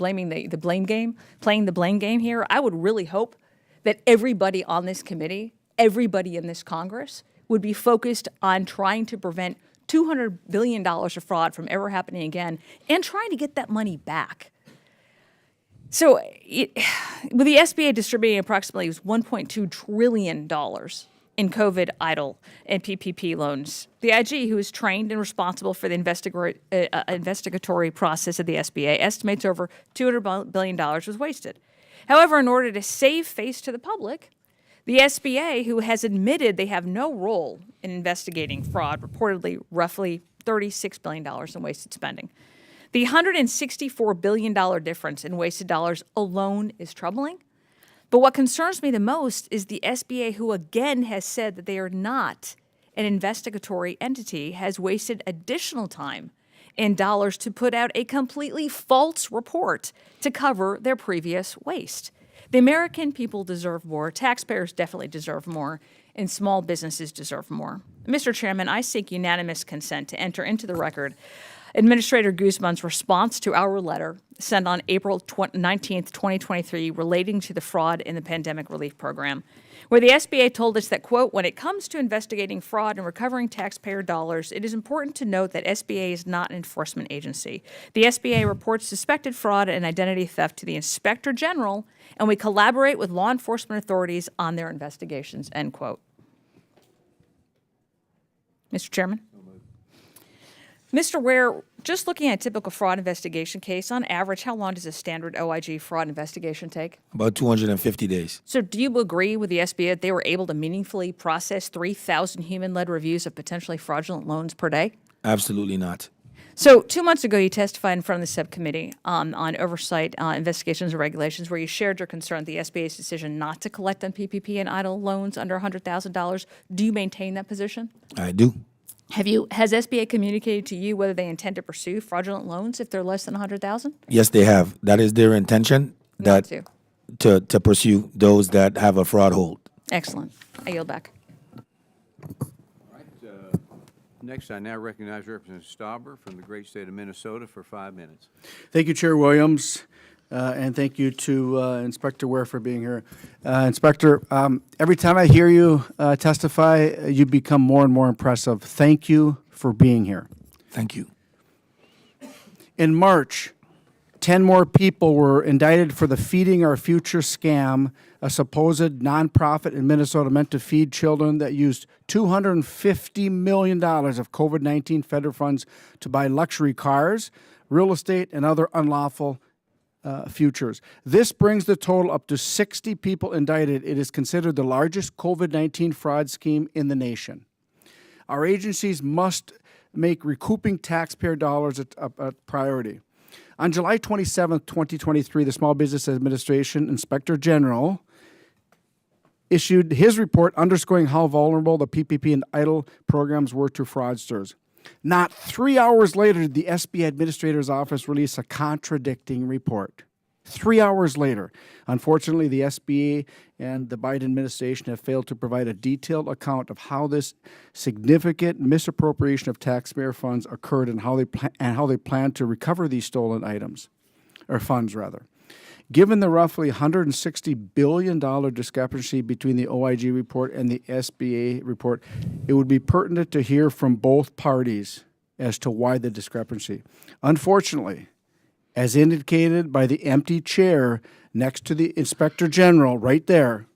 blame game here, I would really hope that everybody on this committee, everybody in this Congress, would be focused on trying to prevent $200 billion of fraud from ever happening again and trying to get that money back. So with the SBA distributing approximately $1.2 trillion in COVID EIDL and PPP loans, the IG, who is trained and responsible for the investigatory process of the SBA, estimates over $200 billion was wasted. However, in order to save face to the public, the SBA, who has admitted they have no role in investigating fraud, reportedly roughly $36 billion in wasted spending. The $164 billion difference in wasted dollars alone is troubling. But what concerns me the most is the SBA, who again has said that they are not an investigatory entity, has wasted additional time and dollars to put out a completely false report to cover their previous waste. The American people deserve more, taxpayers definitely deserve more, and small businesses deserve more. Mr. Chairman, I seek unanimous consent to enter into the record Administrator Guzman's response to our letter sent on April 19th, 2023, relating to the fraud in the Pandemic Relief Program, where the SBA told us that, quote, when it comes to investigating fraud and recovering taxpayer dollars, it is important to note that SBA is not an enforcement agency. The SBA reports suspected fraud and identity theft to the Inspector General, and we collaborate with law enforcement authorities on their investigations, end quote. Mr. Chairman? Mr. Ware, just looking at a typical fraud investigation case, on average, how long does a standard OIG fraud investigation take? About 250 days. So do you agree with the SBA that they were able to meaningfully process 3,000 human-led reviews of potentially fraudulent loans per day? Absolutely not. So 2 months ago, you testified in front of the subcommittee on oversight, investigations, and regulations, where you shared your concern at the SBA's decision not to collect on PPP and EIDL loans under $100,000. Do you maintain that position? I do. Has SBA communicated to you whether they intend to pursue fraudulent loans if they're less than $100,000? Yes, they have. That is their intention, to pursue those that have a fraud hold. Excellent. I yield back. Next, I now recognize Representative Stauber from the great state of Minnesota for 5 minutes. Thank you, Chair Williams, and thank you to Inspector Ware for being here. Inspector, every time I hear you testify, you become more and more impressive. Thank you for being here. Thank you. In March, 10 more people were indicted for the Feeding Our Future scam, a supposed nonprofit in Minnesota meant to feed children that used $250 million of COVID-19 federal funds to buy luxury cars, real estate, and other unlawful futures. This brings the total up to 60 people indicted. It is considered the largest COVID-19 fraud scheme in the nation. Our agencies must make recouping taxpayer dollars a priority. On July 27, 2023, the Small Business Administration Inspector General issued his report underscoring how vulnerable the PPP and EIDL programs were to fraudsters. Not 3 hours later, did the SBA Administrator's Office release a contradicting report. 3 hours later. Unfortunately, the SBA and the Biden administration have failed to provide a detailed account of how this significant misappropriation of taxpayer funds occurred and how they plan to recover these stolen items, or funds rather. Given the roughly $160 billion discrepancy between the OIG report and the SBA report, it would be pertinent to hear from both parties as to why the discrepancy. Unfortunately, as indicated by the empty chair next to the Inspector General right there,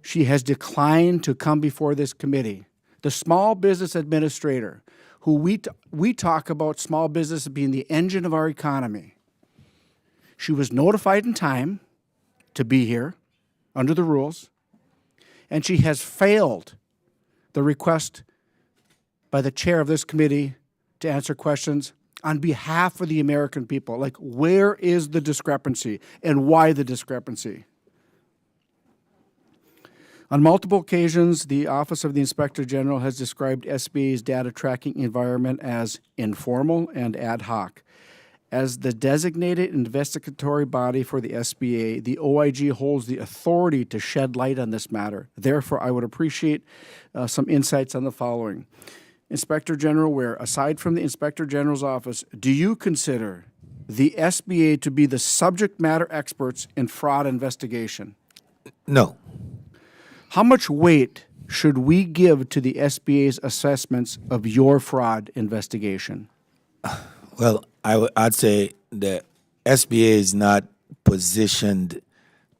she has declined to come before this committee. The small business administrator, who we talk about small business being the engine of our economy. She was notified in time to be here under the rules, and she has failed the request by the chair of this committee to answer questions on behalf of the American people. Like, where is the discrepancy and why the discrepancy? On multiple occasions, the Office of the Inspector General has described SBA's data tracking environment as informal and ad hoc. As the designated investigatory body for the SBA, the OIG holds the authority to shed light on this matter. Therefore, I would appreciate some insights on the following. Inspector General Ware, aside from the Inspector General's office, do you consider the SBA to be the subject matter experts in fraud investigation? No. How much weight should we give to the SBA's assessments of your fraud investigation? Well, I'd say the SBA is not positioned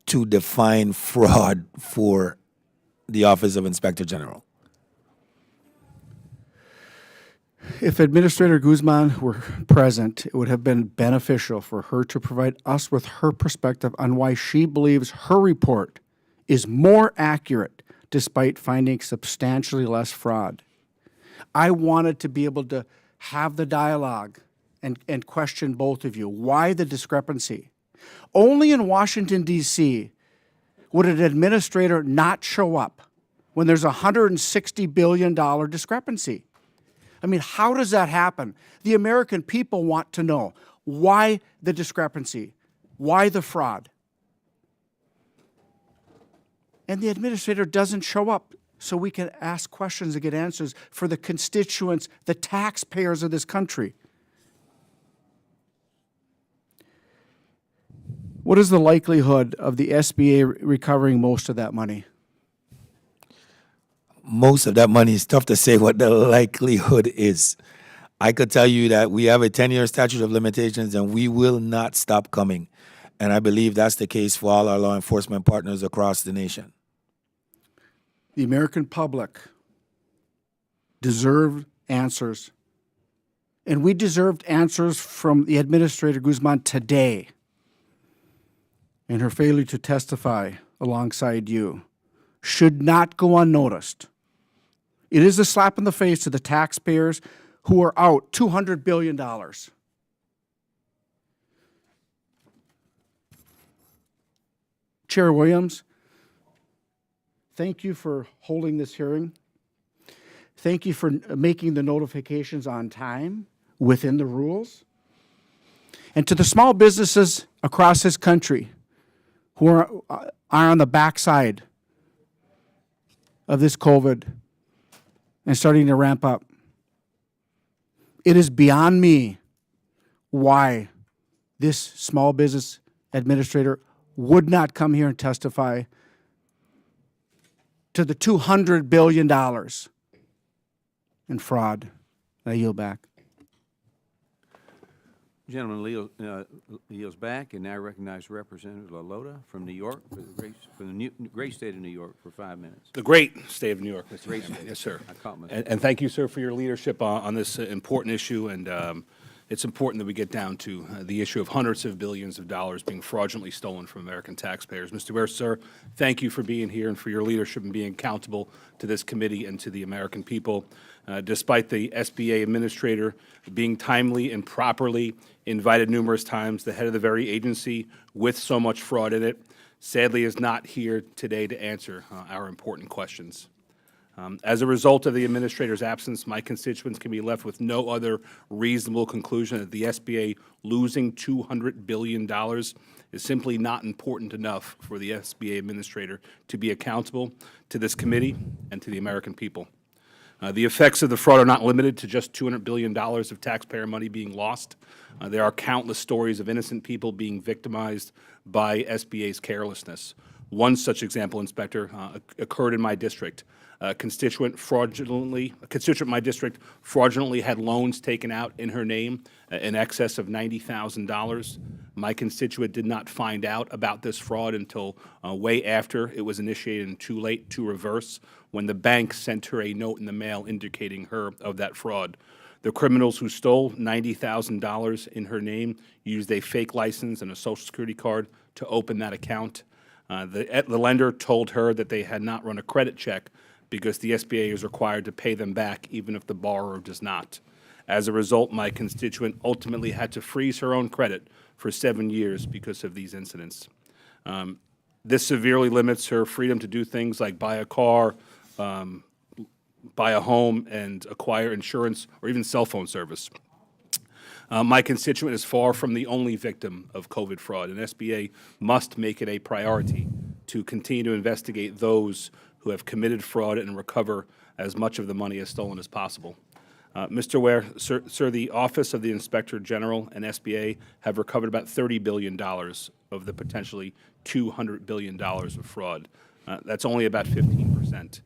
to define fraud for the Office of Inspector General. If Administrator Guzman were present, it would have been beneficial for her to provide us with her perspective on why she believes her report is more accurate despite finding substantially less fraud. I wanted to be able to have the dialogue and question both of you. Why the discrepancy? Only in Washington, D.C. would an administrator not show up when there's a $160 billion discrepancy. I mean, how does that happen? The American people want to know why the discrepancy, why the fraud. And the administrator doesn't show up so we can ask questions and get answers for the constituents, the taxpayers of this country. What is the likelihood of the SBA recovering most of that money? Most of that money is tough to say what the likelihood is. I could tell you that we have a 10-year statute of limitations and we will not stop coming. And I believe that's the case for all our law enforcement partners across the nation. The American public deserved answers. And we deserved answers from the Administrator Guzman today and her failure to testify alongside you should not go unnoticed. It is a slap in the face to the taxpayers who are out $200 billion. Chair Williams, thank you for holding this hearing. Thank you for making the notifications on time within the rules. And to the small businesses across this country who are on the backside of this COVID and starting to ramp up, it is beyond me why this small business administrator would not come here and testify to the $200 billion in fraud. I yield back. Gentleman yields back, and now I recognize Representative LaLota from New York, from the great state of New York, for 5 minutes. The great state of New York, Mr. Great Chairman. state. Yes, sir. I caught myself. And thank you, sir, for your leadership on this important issue. And it's important that we get down to the issue of hundreds of billions of dollars being fraudulently stolen from American taxpayers. Mr. Ware, sir, thank you for being here and for your leadership and being accountable to this committee and to the American people. Despite the SBA administrator being timely and properly invited numerous times, the head of the very agency with so much fraud in it sadly is not here today to answer our important questions. As a result of the administrator's absence, my constituents can be left with no other reasonable conclusion that the SBA losing $200 billion is simply not important enough for the SBA administrator to be accountable to this committee and to the American people. The effects of the fraud are not limited to just $200 billion of taxpayer money being lost. There are countless stories of innocent people being victimized by SBA's carelessness. One such example, Inspector, occurred in my district. A constituent in my district fraudulently had loans taken out in her name in excess of $90,000. My constituent did not find out about this fraud until way after it was initiated and too late to reverse, when the bank sent her a note in the mail indicating her of that fraud. The criminals who stole $90,000 in her name used a fake license and a Social Security card to open that account. The lender told her that they had not run a credit check because the SBA is required to pay them back even if the borrower does not. As a result, my constituent ultimately had to freeze her own credit for 7 years because of these incidents. This severely limits her freedom to do things like buy a car, buy a home, and acquire insurance or even cell phone service. My constituent is far from the only victim of COVID fraud, and SBA must make it a priority to continue to investigate those who have committed fraud and recover as much of the money as stolen as possible. Mr. Ware, sir, the Office of the Inspector General and SBA have recovered about $30 billion of the potentially $200 billion of fraud. That's only about 15%.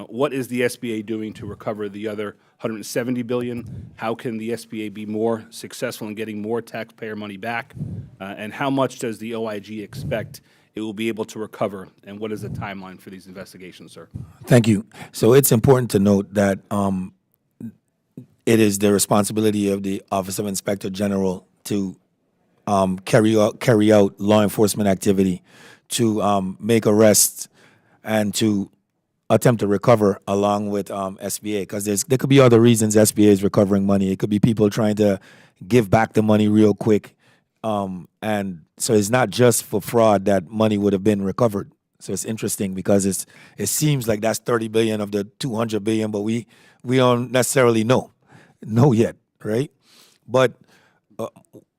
What is the SBA doing to recover the other $170 billion? How can the SBA be more successful in getting more taxpayer money back? And how much does the OIG expect it will be able to recover? And what is the timeline for these investigations, sir? Thank you. So it's important to note that it is the responsibility of the Office of Inspector General to carry out law enforcement activity, to make arrests, and to attempt to recover along with SBA, because there could be other reasons SBA is recovering money. It could be people trying to give back the money real quick. And so it's not just for fraud that money would have been recovered. So it's interesting because it seems like that's 30 billion of the 200 billion, but we don't necessarily know yet, right? But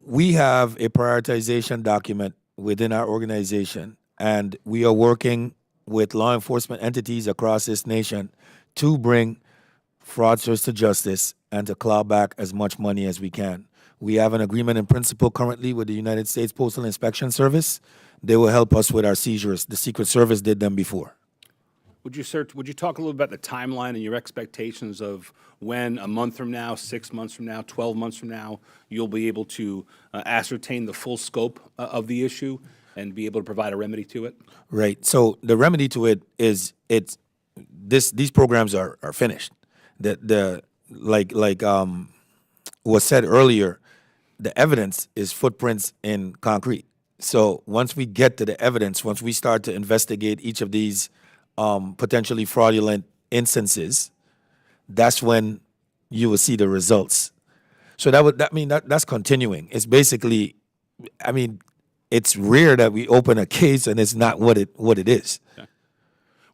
we have a prioritization document within our organization, and we are working with law enforcement entities across this nation to bring fraudsters to justice and to claw back as much money as we can. We have an agreement in principle currently with the United States Postal Inspection Service. They will help us with our seizures. The Secret Service did them before. Would you talk a little about the timeline and your expectations of when, a month from now, 6 months from now, 12 months from now, you'll be able to ascertain the full scope of the issue and be able to provide a remedy to it? Right. So the remedy to it is these programs are finished. Like was said earlier, the evidence is footprints in concrete. So once we get to the evidence, once we start to investigate each of these potentially fraudulent instances, that's when you will see the results. So that's continuing. It's basically, it's rare that we open a case and it's not what it is. Okay.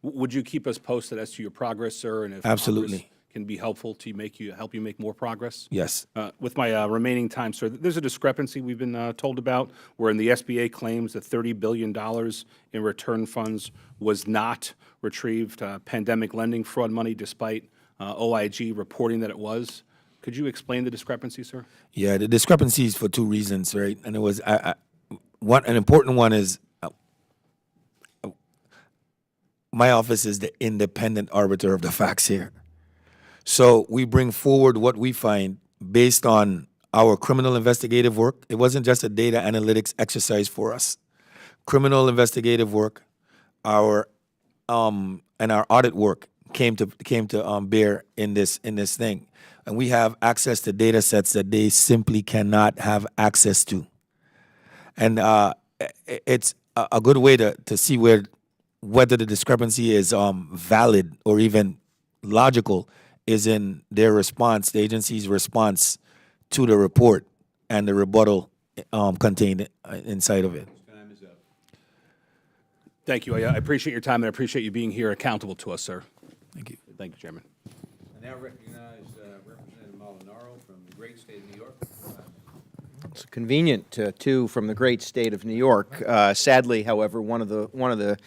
Would you keep us posted as to your progress, sir? And if Absolutely. Congress can be helpful to help you make more progress? Yes. With my remaining time, sir, there's a discrepancy we've been told about, wherein the SBA claims that $30 billion in return funds was not retrieved pandemic lending fraud money, despite OIG reporting that it was. Could you explain the discrepancy, sir? Yeah, the discrepancy is for two reasons, right? And it was an important one is my office is the independent arbiter of the facts here. So we bring forward what we find based on our criminal investigative work. It wasn't just a data analytics exercise for us. Criminal investigative work, and our audit work came to bear in this thing, and we have access to data sets that they simply cannot have access to. And it's a good way to see whether the discrepancy is valid or even logical is in their response, the agency's response to the report and the rebuttal contained inside of it. Time is up. Thank you. I appreciate your time, and I appreciate you being here accountable to us, sir. Thank you. Thank you, Chairman. I now recognize Representative Molinaro from the great state of New York. It's convenient, too, from the great state of New York. Sadly, however, one of the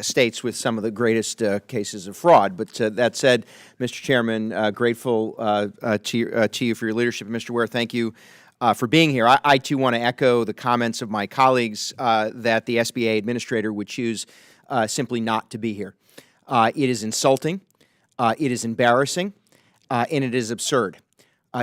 states with some of the greatest cases of fraud. But that said, Mr. Chairman, grateful to you for your leadership. Mr. Ware, thank you for being here. I too want to echo the comments of my colleagues that the SBA administrator would choose simply not to be here. It is insulting, it is embarrassing, and it is absurd.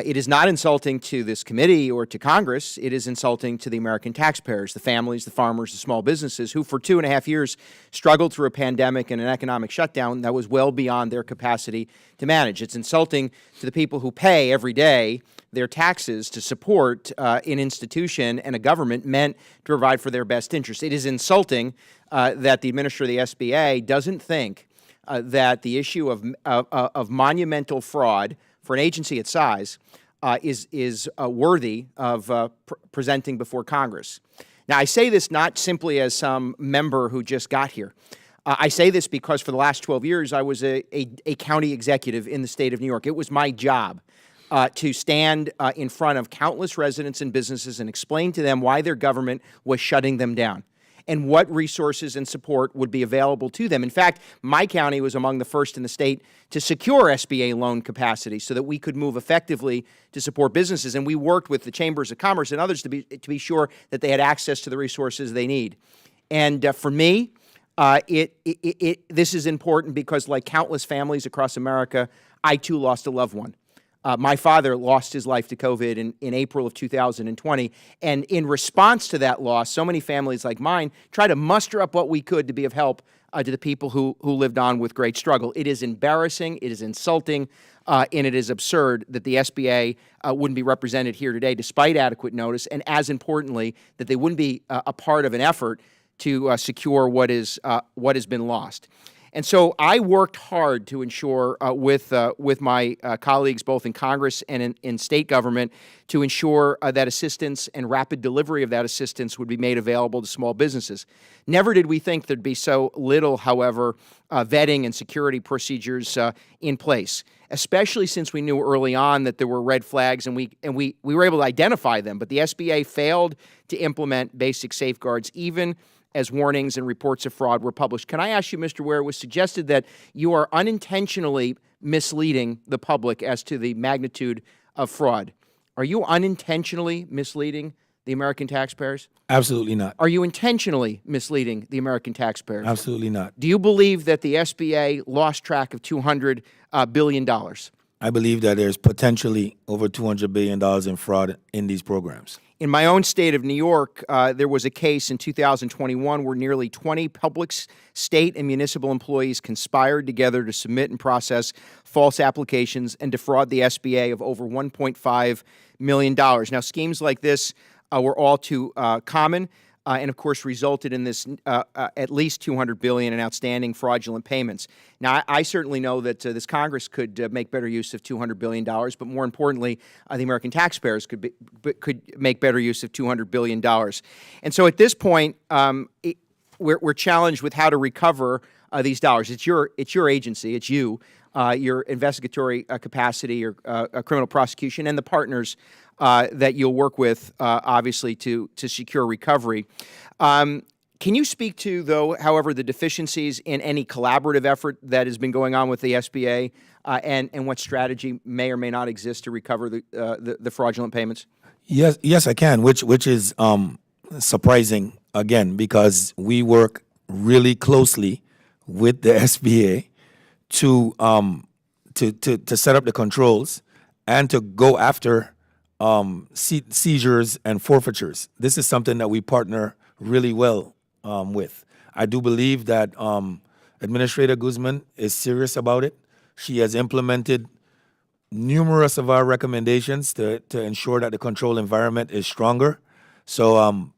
It is not insulting to this committee or to Congress. It is insulting to the American taxpayers, the families, the farmers, the small businesses who for 2.5 years struggled through a pandemic and an economic shutdown that was well beyond their capacity to manage. It's insulting to the people who pay every day their taxes to support an institution and a government meant to provide for their best interest. It is insulting that the administrator of the SBA doesn't think that the issue of monumental fraud for an agency its size is worthy of presenting before Congress. Now, I say this not simply as some member who just got here. I say this because for the last 12 years, I was a county executive in the state of New York. It was my job to stand in front of countless residents and businesses and explain to them why their government was shutting them down and what resources and support would be available to them. In fact, my county was among the first in the state to secure SBA loan capacity so that we could move effectively to support businesses. And we worked with the chambers of commerce and others to be sure that they had access to the resources they need. And for me, this is important because, like countless families across America, I too lost a loved one. My father lost his life to COVID in April of 2020, and in response to that loss, so many families like mine tried to muster up what we could to be of help to the people who lived on with great struggle. It is embarrassing, it is insulting, and it is absurd that the SBA wouldn't be represented here today despite adequate notice, and as importantly, that they wouldn't be a part of an effort to secure what has been lost. And so I worked hard to ensure with my colleagues both in Congress and in state government to ensure that assistance and rapid delivery of that assistance would be made available to small businesses. Never did we think there'd be so little, however, vetting and security procedures in place, especially since we knew early on that there were red flags and we were able to identify them. But the SBA failed to implement basic safeguards even as warnings and reports of fraud were published. Can I ask you, Mr. Ware, it was suggested that you are unintentionally misleading the public as to the magnitude of fraud. Are you unintentionally misleading the American taxpayers? Absolutely not. Are you intentionally misleading the American taxpayers? Absolutely not. Do you believe that the SBA lost track of $200 billion? I believe that there's potentially over $200 billion in fraud in these programs. In my own state of New York, there was a case in 2021 where nearly 20 public, state, and municipal employees conspired together to submit and process false applications and defraud the SBA of over $1.5 million. Now, schemes like this were all too common and, of course, resulted in this at least $200 billion in outstanding fraudulent payments. Now, I certainly know that this Congress could make better use of $200 billion, but more importantly, the American taxpayers could make better use of $200 billion. And so at this point, we're challenged with how to recover these dollars. It's your agency, it's you, your investigatory capacity, your criminal prosecution, and the partners that you'll work with, obviously, to secure recovery. Can you speak to, though, however, the deficiencies in any collaborative effort that has been going on with the SBA and what strategy may or may not exist to recover the fraudulent payments? Yes, I can, which is surprising, again, because we work really closely with the SBA to set up the controls and to go after seizures and forfeitures. This is something that we partner really well with. I do believe that Administrator Guzman is serious about it. She has implemented numerous of our recommendations to ensure that the control environment is stronger. So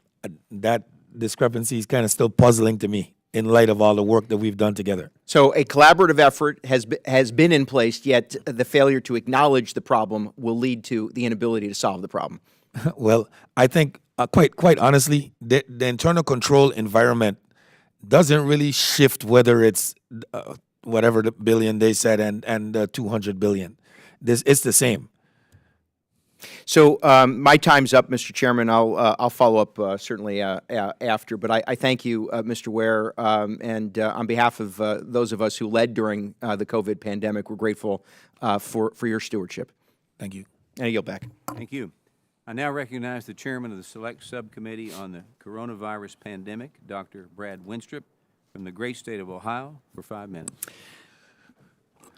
that discrepancy is kind of still puzzling to me in light of all the work that we've done together. So a collaborative effort has been in place, yet the failure to acknowledge the problem will lead to the inability to solve the problem. Well, I think quite honestly, the internal control environment doesn't really shift whether it's whatever the billion they said and 200 billion. It's the same. So my time's up, Mr. Chairman. I'll follow up certainly after. But I thank you, Mr. Ware, and on behalf of those of us who led during the COVID pandemic, we're grateful for your stewardship. Thank you. And I yield back. Thank you. I now recognize the chairman of the Select Subcommittee on the Coronavirus Pandemic, Dr. Brad Winstrup, from the great state of Ohio, for 5 minutes.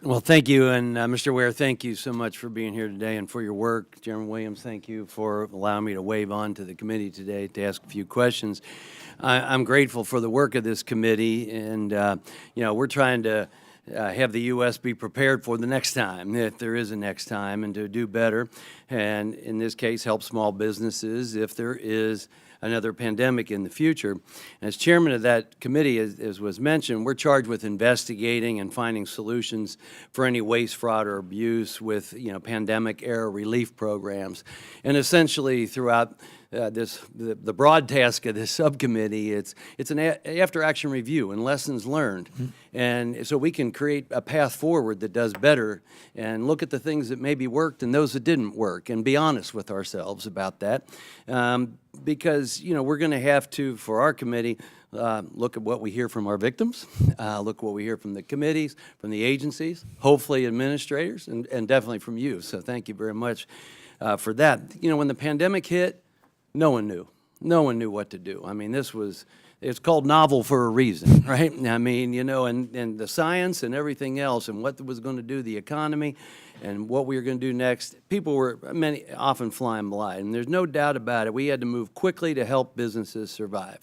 Well, thank you, and Mr. Ware, thank you so much for being here today and for your work. Chairman Williams, thank you for allowing me to wave on to the committee today to ask a few questions. I'm grateful for the work of this committee, and we're trying to have the U.S. be prepared for the next time, if there is a next time, and to do better, and in this case, help small businesses if there is another pandemic in the future. As chairman of that committee, as was mentioned, we're charged with investigating and finding solutions for any waste, fraud, or abuse with pandemic-era relief programs. And essentially, throughout the broad task of this subcommittee, it's an after-action review and lessons learned. And so we can create a path forward that does better and look at the things that maybe worked and those that didn't work and be honest with ourselves about that. Because, we're going to have to, for our committee, look at what we hear from our victims, look at what we hear from the committees, from the agencies, hopefully administrators, and definitely from you. So thank you very much for that. When the pandemic hit, no one knew. No one knew what to do. I mean, it's called novel for a reason, right? I mean, and the science and everything else and what was going to do the economy and what we were going to do next, people were often flying blind. And there's no doubt about it. We had to move quickly to help businesses survive.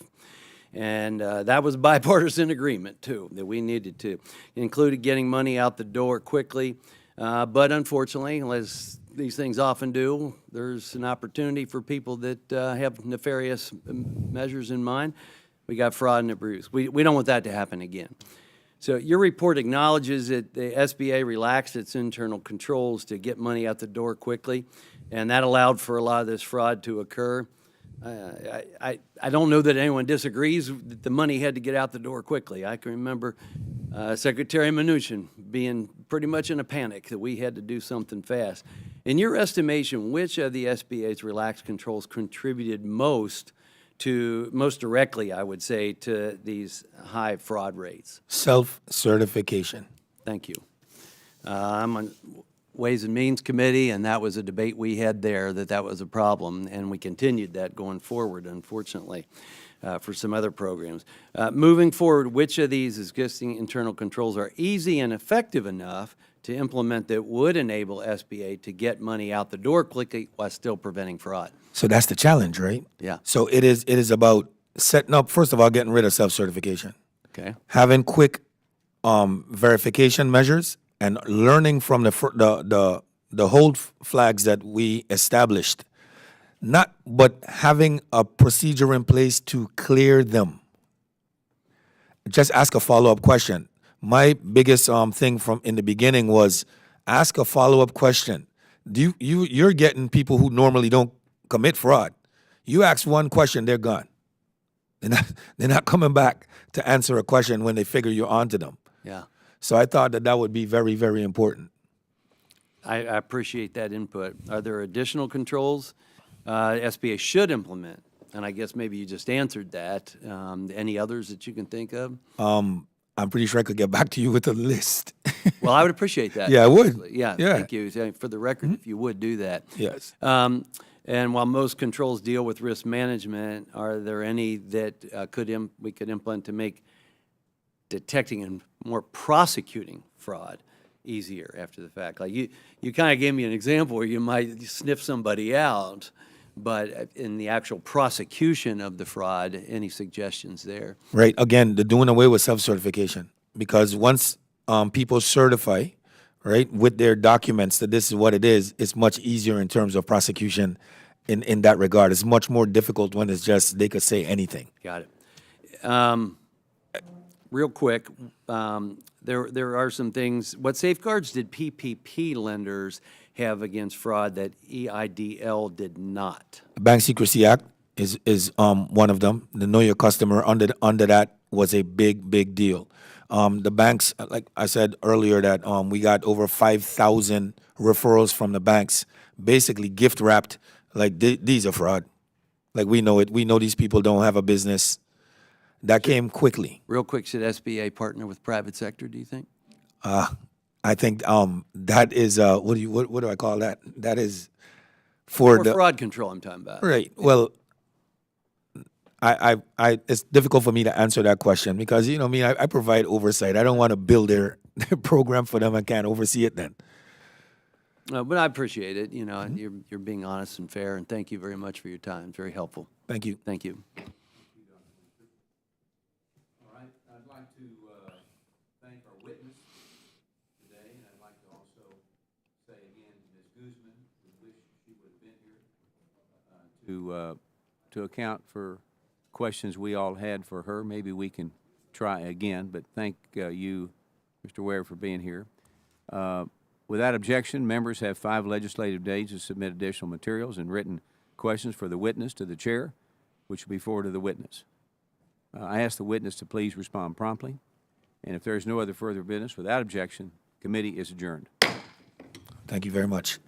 And that was bipartisan agreement, too, that we needed to. It included getting money out the door quickly. But unfortunately, as these things often do, there's an opportunity for people that have nefarious measures in mind. We got fraud and abuse. We don't want that to happen again. So your report acknowledges that the SBA relaxed its internal controls to get money out the door quickly, and that allowed for a lot of this fraud to occur. I don't know that anyone disagrees that the money had to get out the door quickly. I can remember Secretary Mnuchin being pretty much in a panic that we had to do something fast. In your estimation, which of the SBA's relaxed controls contributed most directly, I would say, to these high fraud rates? Self-certification. Thank you. I'm on Ways and Means Committee, and that was a debate we had there that was a problem, and we continued that going forward, unfortunately, for some other programs. Moving forward, which of these existing internal controls are easy and effective enough to implement that would enable SBA to get money out the door quickly while still preventing fraud? So that's the challenge, right? Yeah. So it is about setting up, first of all, getting rid of self-certification. Okay. Having quick verification measures and learning from the hold flags that we established. But having a procedure in place to clear them. Just ask a follow-up question. My biggest thing from in the beginning was ask a follow-up question. You're getting people who normally don't commit fraud. You ask one question, they're gone. They're not coming back to answer a question when they figure you're onto them. Yeah. So I thought that would be very, very important. I appreciate that input. Are there additional controls SBA should implement? And I guess maybe you just answered that. Any others that you can think of? I'm pretty sure I could get back to you with a list. Well, I would appreciate that. Yeah, I would. Yeah, thank you. For the record, if you would do that. Yes. And while most controls deal with risk management, are there any that we could implement to make detecting and more prosecuting fraud easier after the fact? Like you kind of gave me an example where you might sniff somebody out, but in the actual prosecution of the fraud, any suggestions there? Right. Again, the doing away with self-certification, because once people certify, right, with their documents that this is what it is, it's much easier in terms of prosecution in that regard. It's much more difficult when it's just they could say anything. Got it. Real quick, there are some things. What safeguards did PPP lenders have against fraud that EIDL did not? The Bank Secrecy Act is one of them. The Know Your Customer under that was a big deal. The banks, like I said earlier, that we got over 5,000 referrals from the banks, basically gift wrapped. Like these are fraud. Like we know it. We know these people don't have a business. That came quickly. Real quick, should SBA partner with private sector, do you think? I think that is what do I call that? That is for For the fraud control, I'm talking about. right. Well, it's difficult for me to answer that question because you know me. I provide oversight. I don't want to build their program for them. I can't oversee it then. But I appreciate it. You know, you're being honest and fair, and thank you very much for your time. It's very helpful. Thank you. Thank you. All right, I'd like to thank our witness today, and I'd like to also say again to Ms. Guzman, we wish she would have been here to account for questions we all had for her. Maybe we can try again, but thank you, Mr. Ware, for being here. Without objection, members have 5 legislative days to submit additional materials and written questions for the witness to the chair, which will be forwarded to the witness. I ask the witness to please respond promptly, and if there is no other further business, without objection, committee is adjourned. Thank you very much.